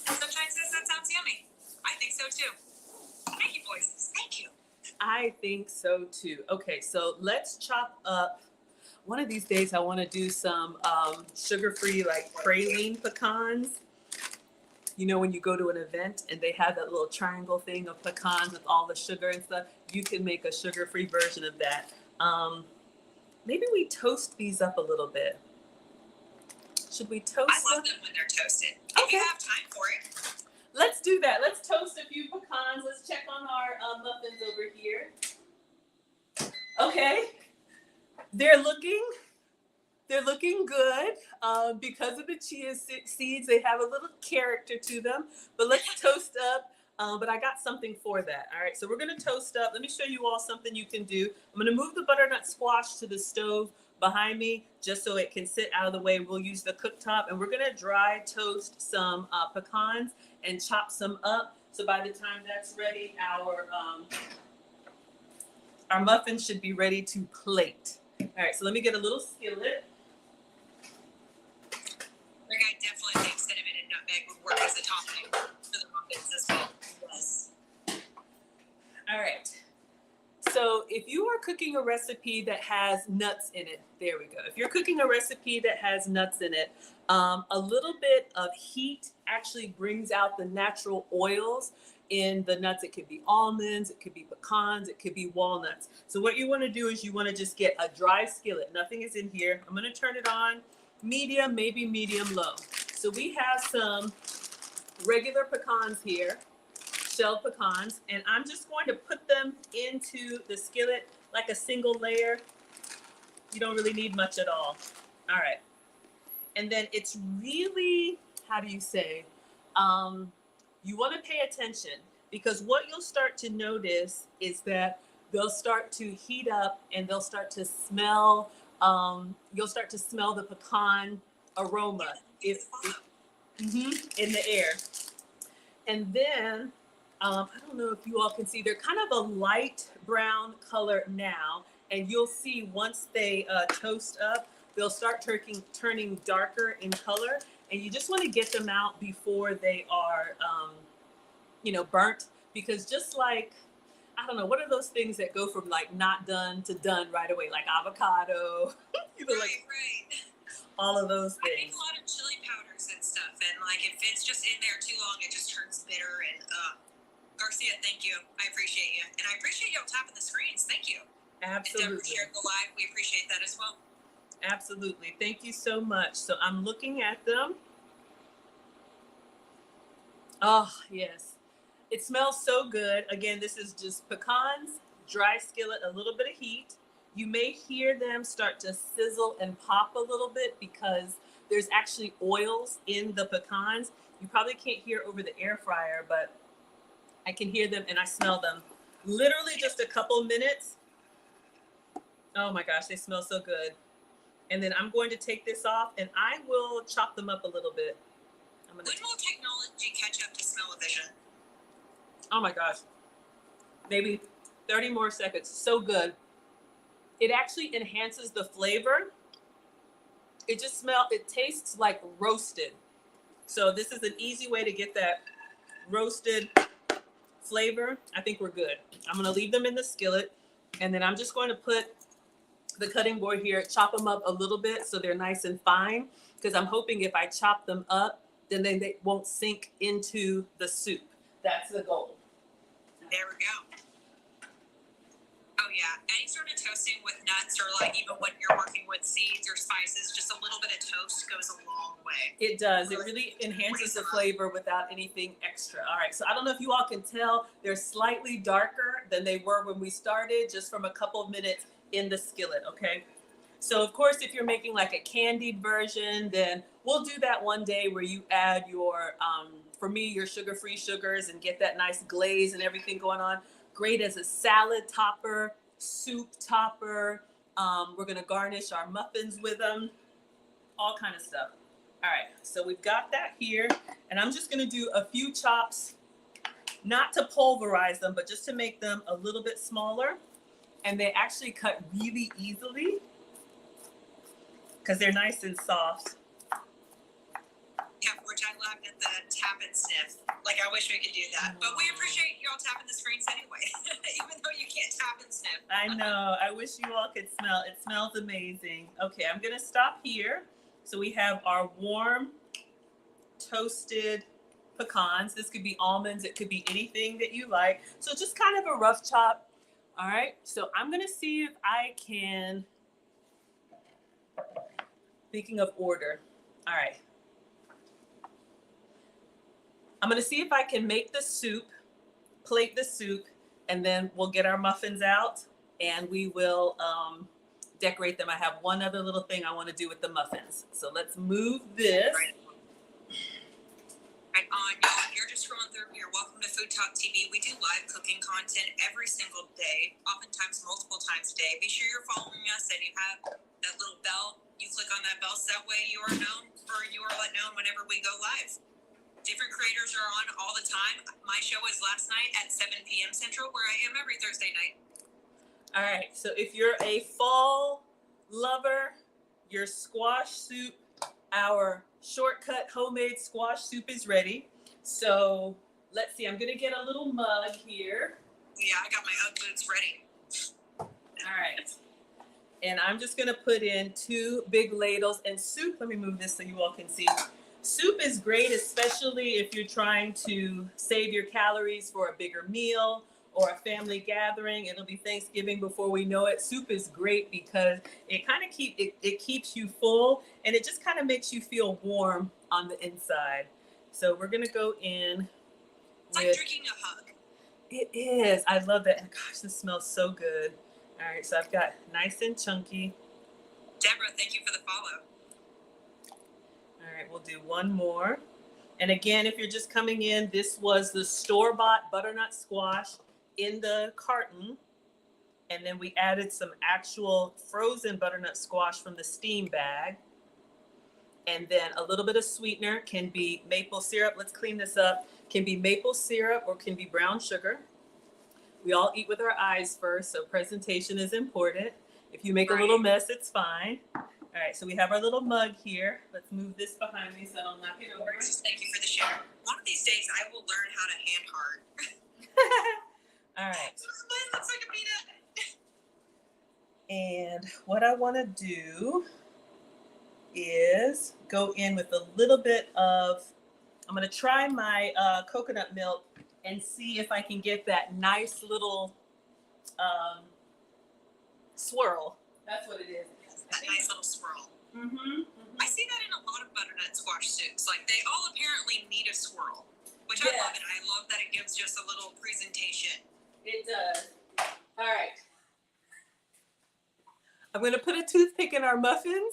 Sometimes says that sounds yummy. I think so too. Thank you, boys. Thank you. I think so too. Okay, so let's chop up. One of these days I want to do some sugar-free like praline pecans. You know, when you go to an event and they have that little triangle thing of pecans with all the sugar and stuff, you can make a sugar-free version of that. Maybe we toast these up a little bit. Should we toast I love them when they're toasted. If you have time for it. Let's do that. Let's toast a few pecans. Let's check on our muffins over here. Okay. They're looking good. Because of the chia seeds, they have a little character to them. But let's toast up. But I got something for that. All right, so we're gonna toast up. Let me show you all something you can do. I'm gonna move the butternut squash to the stove behind me just so it can sit out of the way. We'll use the cooktop, and we're gonna dry toast some pecans and chop some up. So by the time that's ready, our muffins should be ready to plate. All right, so let me get a little skillet. Like, I definitely think cinnamon and nutmeg would work as a topping for the muffins as well. Yes. All right. So if you are cooking a recipe that has nuts in it, there we go. If you're cooking a recipe that has nuts in it, a little bit of heat actually brings out the natural oils in the nuts. It could be almonds, it could be pecans, it could be walnuts. So what you want to do is you want to just get a dry skillet. Nothing is in here. I'm going to turn it on medium, maybe medium low. So we have some regular pecans here, shelled pecans, and I'm just going to put them into the skillet like a single layer. You don't really need much at all. All right. And then it's really, how do you say, you want to pay attention, because what you'll start to notice is that they'll start to heat up and they'll start to smell, you'll start to smell the pecan aroma in the air. And then, I don't know if you all can see, they're kind of a light brown color now, and you'll see once they toast up, they'll start turning darker in color, and you just want to get them out before they are, burnt, because just like, I don't know, what are those things that go from like not done to done right away, like avocado, Right. all of those I make things. a lot of chili powders and stuff, and like if it's just in there too long, it just turns bitter. And Garcia, thank you. I appreciate you, and I appreciate y'all tapping the screens. Thank you. Absolutely. And Deborah shared the live. We appreciate that as well. Absolutely. Thank you so much. So I'm looking at them. Oh, yes. It smells so good. Again, this is just pecans, dry skillet, a little bit of heat. You may hear them start to sizzle and pop a little bit because there's actually oils in the pecans. You probably can't hear over the air fryer, but I can hear them and I smell them. Literally just a couple minutes. Oh my gosh, they smell so good. And then I'm going to take this off and I will chop them up a little bit. When will technology catch up to smell-o-vision? Oh my gosh. Maybe 30 more seconds. So good. It actually enhances the flavor. It tastes like roasted. So this is an easy way to get that roasted flavor. I think we're good. I'm gonna leave them in the skillet and then I'm just going to put the cutting board here, chop them up a little bit so they're nice and fine, because I'm hoping if I chop them up, then they won't sink into the soup. That's the goal. There we go. Oh yeah, any sort of toasting with nuts or like even when you're working with seeds or spices, just a little bit of toast goes a long way. It does. It really enhances the flavor without anything extra. All right, so I don't know if you all can tell, they're slightly darker than they were when we started, just from a couple of minutes in the skillet, okay? So of course, if you're making like a candied version, then we'll do that one day where you add your, for me, your sugar-free sugars and get that nice glaze and everything going on. Great as a salad topper, soup topper. We're gonna garnish our muffins with them, all kind of stuff. All right, so we've got that here, and I'm just gonna do a few chops, not to pulverize them, but just to make them a little bit smaller. And they actually cut really easily because they're nice and soft. Yeah, which I loved at the tap and sniff. Like, I wish we could do that. But we appreciate y'all tapping the screens anyway, even though you can't tap and sniff. I know. I wish you all could smell. It smells amazing. Okay, I'm going to stop here. So we have our warm, toasted pecans. This could be almonds. It could be anything that you like. So just kind of a rough chop. All right. So I'm going to see if I can, speaking of order. All right. I'm going to see if I can make the soup, plate the soup, and then we'll get our muffins out and we will decorate them. I have one other little thing I want to do with the muffins. So let's move this. Right on, y'all. If you're just scrolling through here, welcome to Food Talk TV. We do live cooking content every single day, oftentimes multiple times a day. Be sure you're following us and you have that little bell. You click on that bell so that way you are known, or you are let known whenever we go live. Different creators are on all the time. My show was last night at 7 p.m. Central, where I am every Thursday night. All right, so if you're a fall lover, your squash soup, our shortcut homemade squash soup is ready. So let's see, I'm gonna get a little mug here. Yeah, I got my Ugg boots ready. All right, and I'm just gonna put in 2 big ladles and soup. Let me move this so you all can see. Soup is great, especially if you're trying to save your calories for a bigger meal or a family gathering. It'll be Thanksgiving before we know it. Soup is great because it kind of keeps you full and it just kind of makes you feel warm on the inside. So we're gonna go in. It's like drinking a hug. It is. I love that. And gosh, this smells so good. All right, so I've got nice and chunky. Deborah, thank you for the follow. All right, we'll do one more. And again, if you're just coming in, this was the store-bought butternut squash in the carton. And then we added some actual frozen butternut squash from the steam bag. And then a little bit of sweetener, can be maple syrup. Let's clean this up. Can be maple syrup or can be brown sugar. We all eat with our eyes first, so presentation is important. If you make a little mess, it's fine. All right, so we have our little mug here. Let's move this behind me so I don't knock it over. Thank you for the share. One of these days, I will learn how to hand heart. All right. Mine looks like a peanut. And what I want to do is go in with a little bit of, I'm going to try my coconut milk and see if I can get that nice little swirl. That's what it is. That nice little swirl. Mm-hmm. I see that in a lot of butternut squash soups. Like, they all apparently need a swirl, which I love it. I love that it gives just a little presentation. It does. All right. I'm going to put a toothpick in our muffins,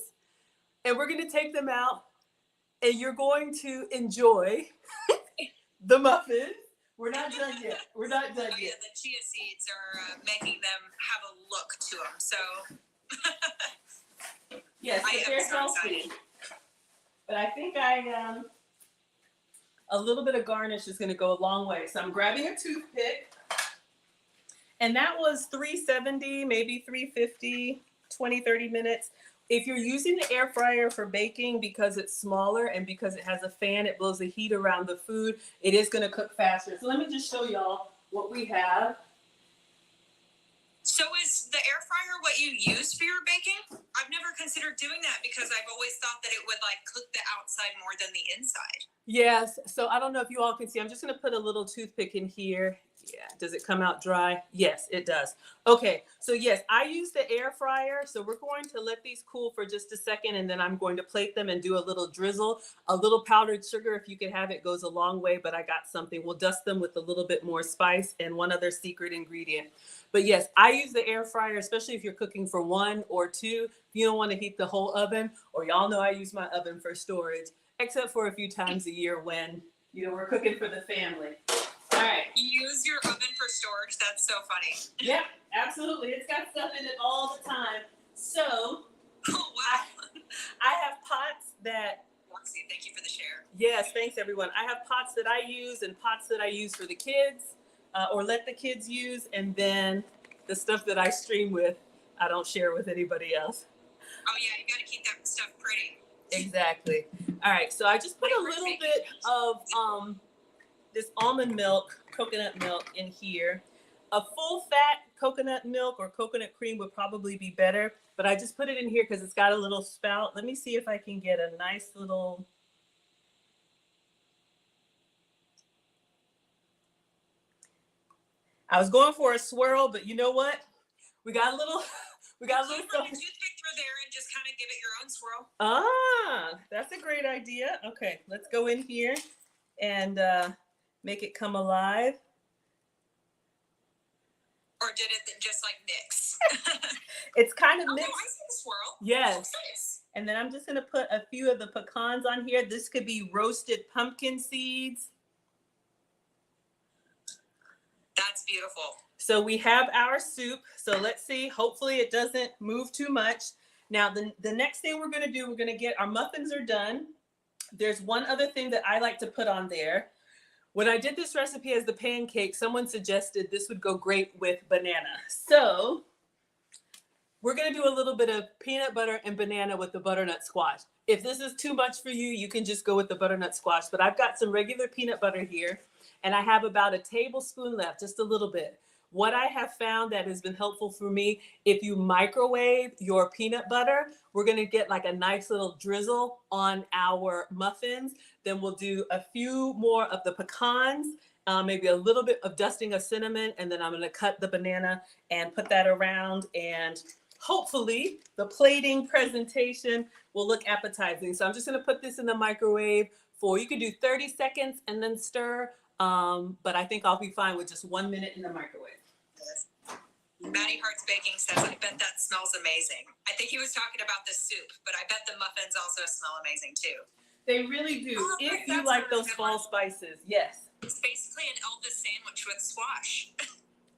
and we're going to take them out, and you're going to enjoy the muffins. We're not done yet. We're not done Oh, yeah, yet. the chia seeds are making them have a look to them. So Yes, I but am they're so healthy. excited. But I think a little bit of garnish is going to go a long way. So I'm grabbing a toothpick. And that was $370, maybe $350, 20, 30 minutes. If you're using the air fryer for baking, because it's smaller and because it has a fan, it blows the heat around the food, it is going to cook faster. So let me just show y'all what we have. So is the air fryer what you use for your baking? I've never considered doing that because I've always thought that it would like cook the outside more than the inside. Yes, so I don't know if you all can see. I'm just going to put a little toothpick in here. Yeah, does it come out dry? Yes, it does. Okay, so yes, I use the air fryer. So we're going to let these cool for just a second, and then I'm going to plate them and do a little drizzle. A little powdered sugar, if you can have it, goes a long way, but I got something. We'll dust them with a little bit more spice and one other secret ingredient. But yes, I use the air fryer, especially if you're cooking for 1 or 2. If you don't want to heat the whole oven, or y'all know I use my oven for storage, except for a few times a year when, we're cooking for the family. All right. You use your oven for storage. That's so funny. Yep, absolutely. It's got stuff in it all the time. So Oh, wow. I have pots that, Roxy, thank you for the share. yes, thanks everyone. I have pots that I use and pots that I use for the kids or let the kids use. And then the stuff that I stream with, I don't share with anybody else. Oh, yeah, you got to keep that stuff pretty. Exactly. All right. So I just put a little bit of this almond milk, coconut milk in here. A full fat coconut milk or coconut cream would probably be better, but I just put it in here because it's got a little spout. Let me see if I can get a nice little. I was going for a swirl, but you know what? We got a little. We got a little. Put a toothpick through there and just kind of give it your own swirl. Ah, that's a great idea. Okay, let's go in here and make it come alive. Or did it just like mix? It's kind of Oh, no, mixed. I see the swirl. Yes. Looks nice. And then I'm just going to put a few of the pecans on here. This could be roasted pumpkin seeds. That's beautiful. So we have our soup. So let's see. Hopefully it doesn't move too much. Now, the next thing we're going to do, we're going to get our muffins are done. There's one other thing that I like to put on there. When I did this recipe as the pancake, someone suggested this would go great with banana. So we're going to do a little bit of peanut butter and banana with the butternut squash. If this is too much for you, you can just go with the butternut squash. But I've got some regular peanut butter here, and I have about a tablespoon left, just a little bit. What I have found that has been helpful for me, if you microwave your peanut butter, we're going to get like a nice little drizzle on our muffins. Then we'll do a few more of the pecans, maybe a little bit of dusting of cinnamon, and then I'm going to cut the banana and put that around, and hopefully the plating presentation will look appetizing. So I'm just going to put this in the microwave for, you can do 30 seconds and then stir, but I think I'll be fine with just 1 minute in the microwave. Maddie Hart's Baking says, I bet that smells amazing. I think he was talking about the soup, but I bet the muffins also smell amazing too. They really do. Oh, If you that's like a those good fall one. spices, yes. It's basically an Elvis sandwich with squash.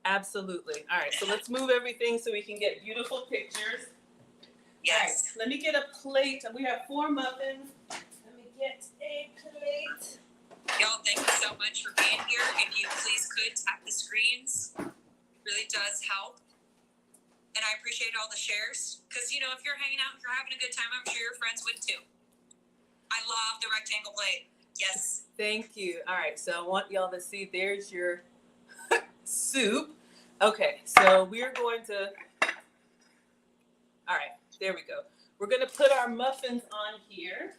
Absolutely. All right, so let's move everything so we can get beautiful pictures. Yes. All right, let me get a plate. We have 4 muffins. Let me get a plate. Y'all, thank you so much for being here. If you please could tap the screens, it really does help. And I appreciate all the shares because, if you're hanging out, if you're having a good time, I'm sure your friends would too. I love the rectangle plate. Yes. Thank you. All right, so I want y'all to see, there's your soup. Okay, so we're going to, all right, there we go. We're going to put our muffins on here.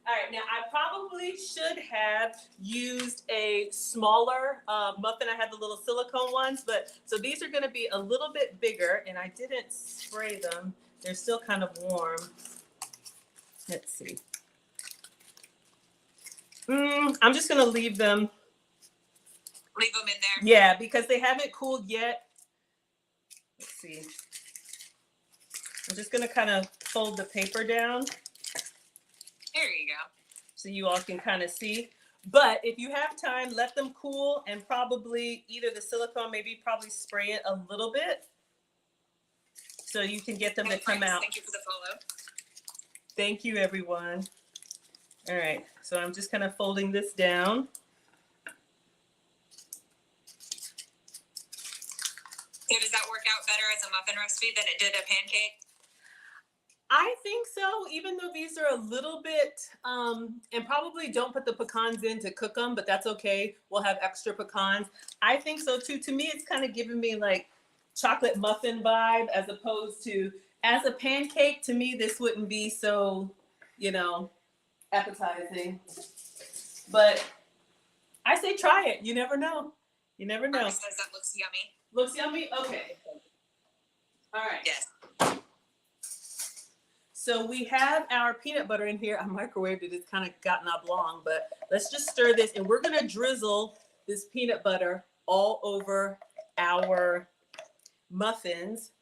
All right, now I probably should have used a smaller muffin. I had the little silicone ones, but so these are going to be a little bit bigger, and I didn't spray them. They're still kind of warm. Let's see. I'm just going to leave them. Leave them in there. Yeah, because they haven't cooled yet. Let's see. I'm just gonna kind of fold the paper down There you go. so you all can kind of see. But if you have time, let them cool and probably either the silicone, maybe probably spray it a little bit so you can get them to come out. Thank you for the follow. Thank you, everyone. All right, so I'm just kind of folding this down. So does that work out better as a muffin recipe than it did a pancake? I think so, even though these are a little bit, and probably don't put the pecans in to cook them, but that's okay. We'll have extra pecans. I think so too. To me, it's kind of giving me like chocolate muffin vibe as opposed to, as a pancake, to me, this wouldn't be so, you know, appetizing. But I say try it. You never know. You never know. Mark says that looks yummy. Looks yummy? Okay. All right. Yes. So we have our peanut butter in here. I microwaved it. It's kind of gotten oblong, but let's just stir this. And we're going to drizzle this peanut butter all over our muffins.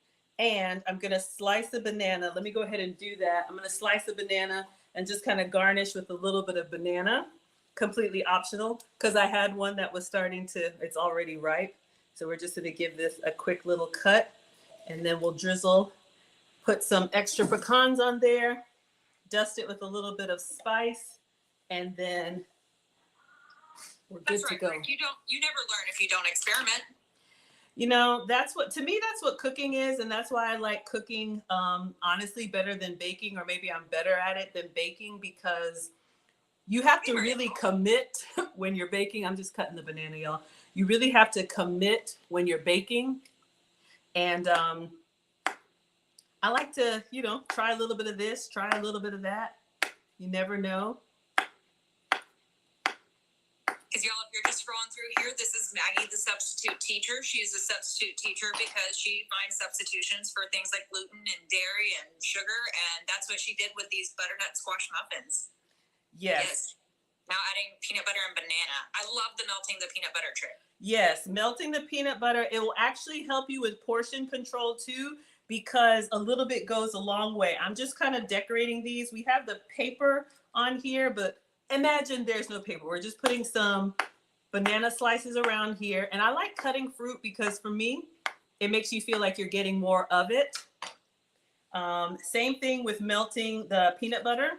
And I'm going to slice a banana. Let me go ahead and do that. I'm going to slice a banana and just kind of garnish with a little bit of banana. Completely optional because I had one that was starting to, it's already ripe. So we're just going to give this a quick little cut. And then we'll drizzle. Put some extra pecans on there, dust it with a little bit of spice, and then we're good to go. Rick. You never learn if you don't experiment. You know, that's what, to me, that's what cooking is. And that's why I like cooking, honestly, better than baking, or maybe I'm better at it than baking, because you have to really commit when you're baking. I'm just cutting the banana, y'all. You really have to commit when you're baking. And, I like to, you know, try a little bit of this, try a little bit of that. You never know. Because y'all, if you're just scrolling through here, this is Maggie, the substitute teacher. She's a substitute teacher because she finds substitutions for things like gluten and dairy and sugar. And that's what she did with these butternut squash muffins. Yes. Now adding peanut butter and banana. I love the melting the peanut butter trick. Yes, melting the peanut butter. It will actually help you with portion control too, because a little bit goes a long way. I'm just kind of decorating these. We have the paper on here, but imagine there's no paper. We're just putting some banana slices around here. And I like cutting fruit because for me, it makes you feel like you're getting more of it. Same thing with melting the peanut butter.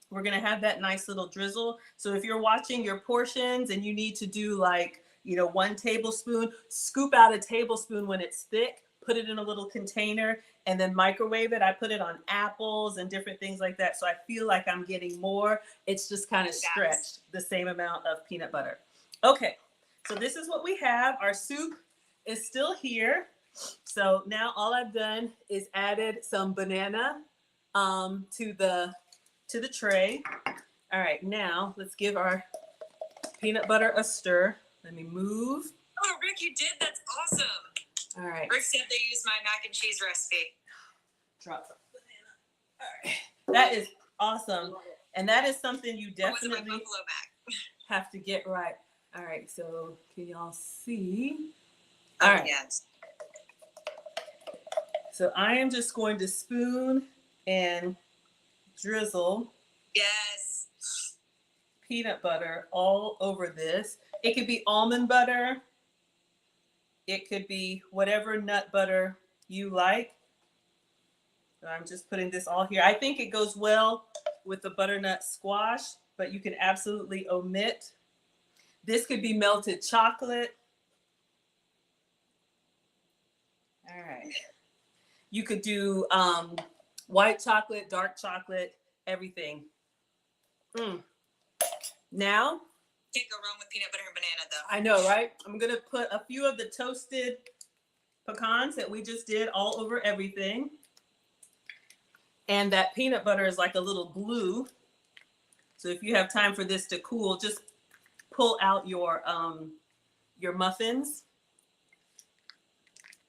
We're gonna have that nice little drizzle. So if you're watching your portions and you need to do like, you know, 1 tablespoon, scoop out a tablespoon when it's thick, put it in a little container, and then microwave it. I put it on apples and different things like that. So I feel like I'm getting more. It's just kind of stretched the same amount of peanut butter. Okay, so this is what we have. Our soup is still here. So now all I've done is added some banana to the tray. All right, now let's give our peanut butter a stir. Let me move. Oh, Rick, you did? That's awesome. All right. Rick said they used my mac and cheese recipe. Drop some banana. All right. That is awesome. And that is something you definitely have to get right. All right. So can y'all see? All right. Yes. So I am just going to spoon and drizzle Yes. peanut butter all over this. It could be almond butter. It could be whatever nut butter you like. So I'm just putting this all here. I think it goes well with the butternut squash, but you can absolutely omit. This could be melted chocolate. All right. You could do white chocolate, dark chocolate, everything. Now, Can't go wrong with peanut butter and banana, though. I know, right? I'm going to put a few of the toasted pecans that we just did all over everything. And that peanut butter is like a little glue. So if you have time for this to cool, just pull out your muffins.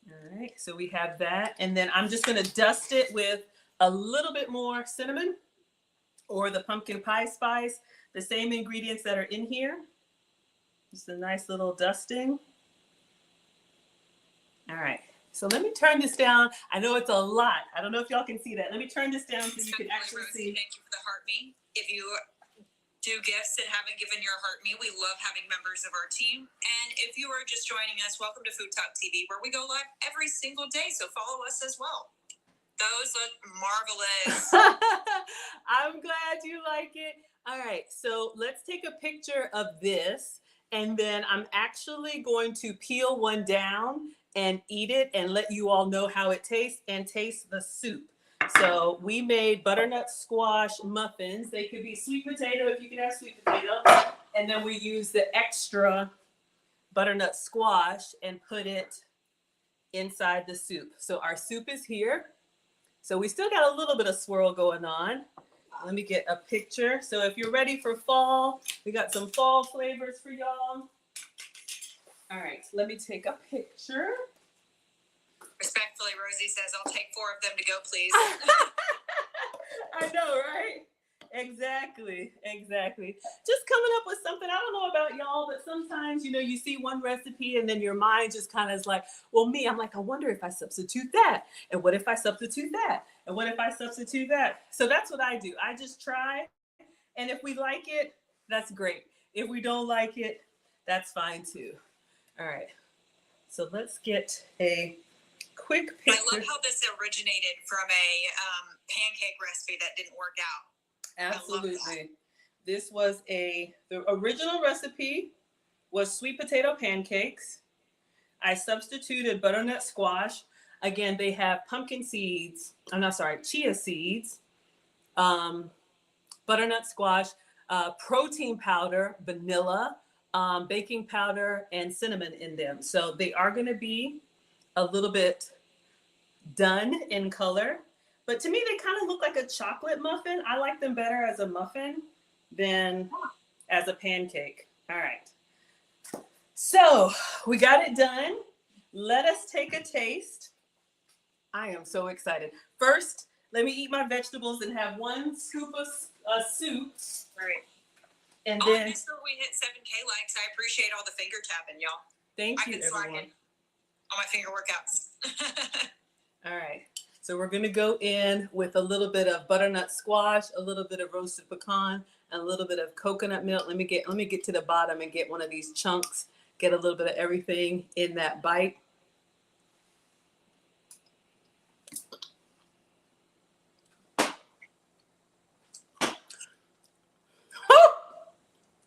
All right, so we have that. And then I'm just going to dust it with a little bit more cinnamon or the pumpkin pie spice, the same ingredients that are in here. Just a nice little dusting. All right, So let me turn this down. I know it's a lot. I don't know if y'all can see that. Let me turn this down so you can actually see. Thank you for the heart me. If you do gifts and haven't given your heart me, we love having members of our team. And if you are just joining us, welcome to Food Talk TV, where we go live every single day. So follow us as well. Those look marvelous. I'm glad you like it. All right, so let's take a picture of this, and then I'm actually going to peel one down and eat it and let you all know how it tastes and taste the soup. So we made butternut squash muffins. They could be sweet potato if you can have sweet potato. And then we use the extra butternut squash and put it inside the soup. So our soup is here. So we still got a little bit of swirl going on. Let me get a picture. So if you're ready for fall, we got some fall flavors for y'all. All right, let me take a picture. Respectfully, Rosie says, I'll take 4 of them to go, please. I know, right? Exactly. Just coming up with something. I don't know about y'all, but sometimes, you see one recipe and then your mind just kind of is like, well, me, I'm like, I wonder if I substitute that. And what if I substitute that? And what if I substitute that? So that's what I do. I just try. And if we like it, that's great. If we don't like it, that's fine too. All right. So let's get a quick picture. I love how this originated from a pancake recipe that didn't work out. Absolutely. This was the original recipe was sweet potato pancakes. I substituted butternut squash. Again, they have pumpkin seeds. Chia seeds, butternut squash, protein powder, vanilla, baking powder, and cinnamon in them. So they are going to be a little bit done in color. But to me, they kind of look like a chocolate muffin. I like them better as a muffin than as a pancake. All right. So we got it done. Let us take a taste. I am so excited. First, let me eat my vegetables and have one scoop of soup. All right. And then make sure we hit 7K likes. I appreciate all the finger tapping, y'all. Thank you, everyone. On my finger workouts. All right. So we're going to go in with a little bit of butternut squash, a little bit of roasted pecan, and a little bit of coconut milk. Let me get to the bottom and get one of these chunks, get a little bit of everything in that bite.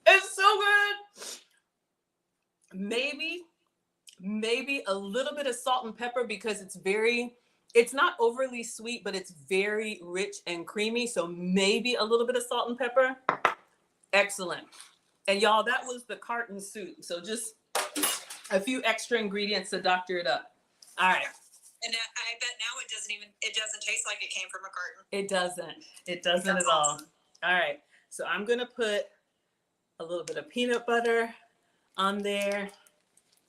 It's so good. Maybe a little bit of salt and pepper because it's not overly sweet, but it's very rich and creamy. So maybe a little bit of salt and pepper. Excellent. And y'all, that was the carton soup. So just a few extra ingredients to doctor it up. All right. And I bet now it doesn't taste like it came from a carton. It doesn't That's at all. awesome. All right. So I'm going to put a little bit of peanut butter on there.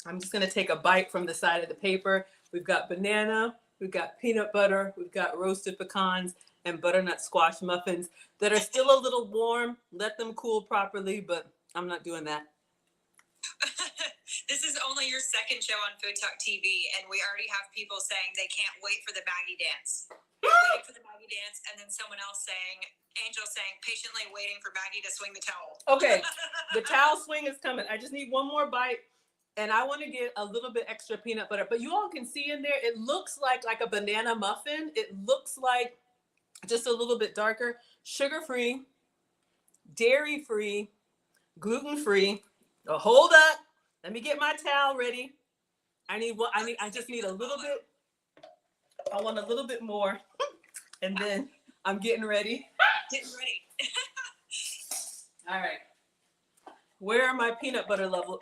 I'm just going to take a bite from the side of the paper. We've got banana, we've got peanut butter, we've got roasted pecans and butternut squash muffins that are still a little warm. Let them cool properly, but I'm not doing that. This is only your second show on Food Talk TV, and we already have people saying they can't wait for the Maggie dance. Waiting for the Maggie dance, and then someone else Angel saying, patiently waiting for Maggie to swing the towel. Okay, the towel swing is coming. I just need one more bite. And I want to get a little bit extra peanut butter, but you all can see in there, it looks like a banana muffin. It looks like just a little bit darker, sugar-free, dairy-free, gluten-free. Oh, hold up. Let me get my towel ready. I just need a little bit. I want a little bit more. And then I'm getting ready. All right. Where are my peanut butter lovers?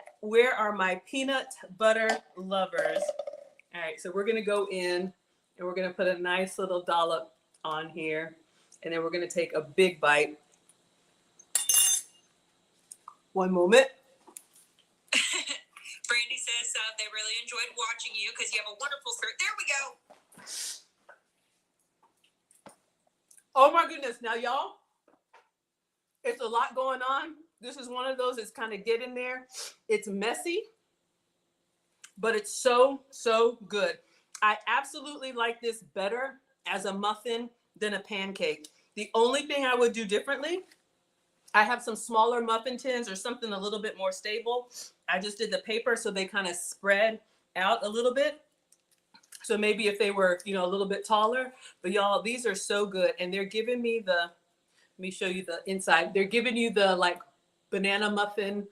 All right, so we're gonna go in and we're gonna put a nice little dollop on here, and then we're gonna take a big bite. One moment. Brandy says they really enjoyed watching you because you have a wonderful shirt. There we go. Oh my goodness, now y'all, it's a lot going on. This is one of those that's kind of getting there. It's messy, but it's so, so good. I absolutely like this better as a muffin than a pancake. The only thing I would do differently, I have some smaller muffin tins or something a little bit more stable. I just did the paper so they kind of spread out a little bit. So maybe if they were, you know, a little bit taller, but y'all, these are so good. And they're giving me the, let me show you the inside. They're giving you the like banana muffin,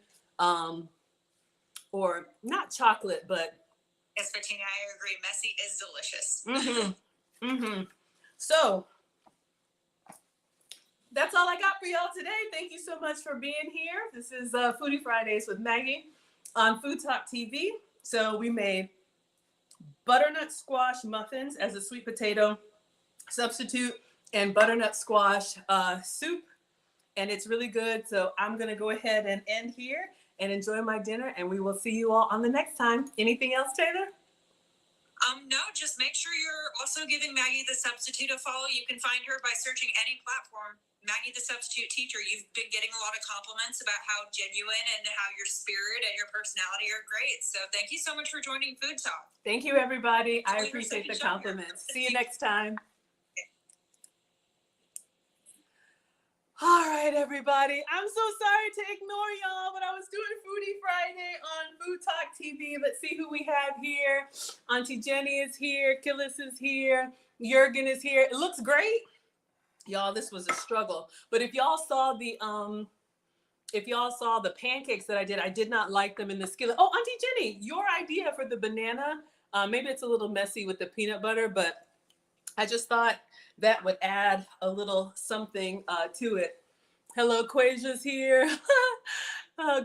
or not chocolate, but. Yes, Bettina, I agree. Messy is delicious. So that's all I got for y'all today. Thank you so much for being here. This is Foodie Fridays with Maggie on Food Talk TV. So we made butternut squash muffins as a sweet potato substitute and butternut squash soup. And it's really good. So I'm going to go ahead and end here and enjoy my dinner. And we will see you all on the next time. Anything else, Taylor? No, just make sure you're also giving Maggie the Substitute a follow. You can find her by searching any platform. Maggie the Substitute Teacher. You've been getting a lot of compliments about how genuine and how your spirit and your personality are great. So thank you so much for joining Food Talk. Thank you, everybody. I appreciate the compliments. See you next time. All right, everybody. I'm so sorry to ignore y'all, but I was doing Foodie Friday on Food Talk TV. Let's see who we have here. Auntie Jenny is here. Killis is here. Jurgen is here. It looks great. Y'all, this was a struggle. But if y'all saw the pancakes that I did not like them in the skillet. Oh, Auntie Jenny, your idea for the banana, maybe it's a little messy with the peanut butter, but I just thought that would add a little something to it. Hello, Quasia's here.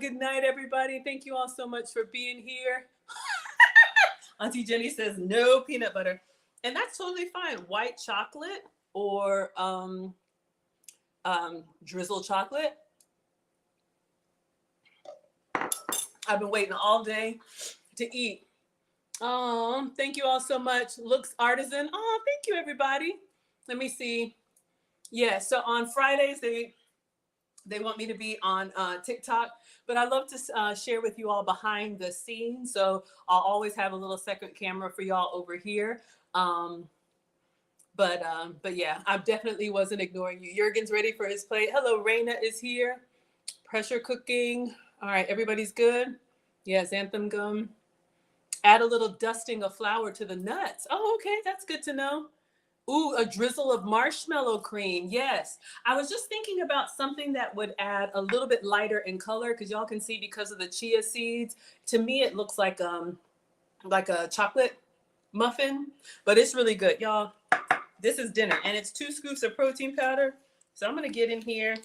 Good night, everybody. Thank you all so much for being here. Auntie Jenny says no peanut butter. And that's totally fine. White chocolate or drizzled chocolate. I've been waiting all day to eat. Oh, thank you all so much. Looks artisan. Oh, thank you, everybody. Let me see. Yeah, so on Fridays, they want me to be on TikTok, but I love to share with you all behind the scenes. So I'll always have a little second camera for y'all over here. But yeah, I definitely wasn't ignoring you. Jurgen's ready for his plate. Hello, Raina is here. Pressure cooking. All right, everybody's good. Yeah, xanthan gum. Add a little dusting of flour to the nuts. Oh, okay, that's good to know. Ooh, a drizzle of marshmallow cream. Yes. I was just thinking about something that would add a little bit lighter in color because y'all can see because of the chia seeds. To me, it looks like a chocolate muffin, but it's really good. Y'all, this is dinner and it's 2 scoops of protein powder. So I'm going to get in here.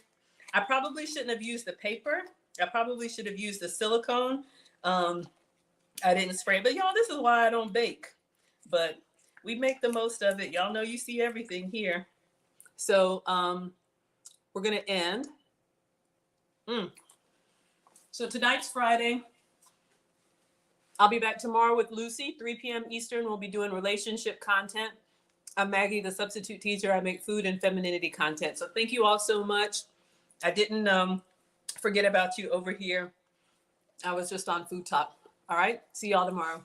I probably shouldn't have used the paper. I probably should have used the silicone. I didn't spray, but y'all, this is why I don't bake. But we make the most of it. Y'all know you see everything here. So we're going to end. So tonight's Friday. I'll be back tomorrow with Lucy, 3 p.m. Eastern. We'll be doing relationship content. I'm Maggie, the substitute teacher. I make food and femininity content. So thank you all so much. I didn't forget about you over here. I was just on Food Talk. All right. See y'all tomorrow.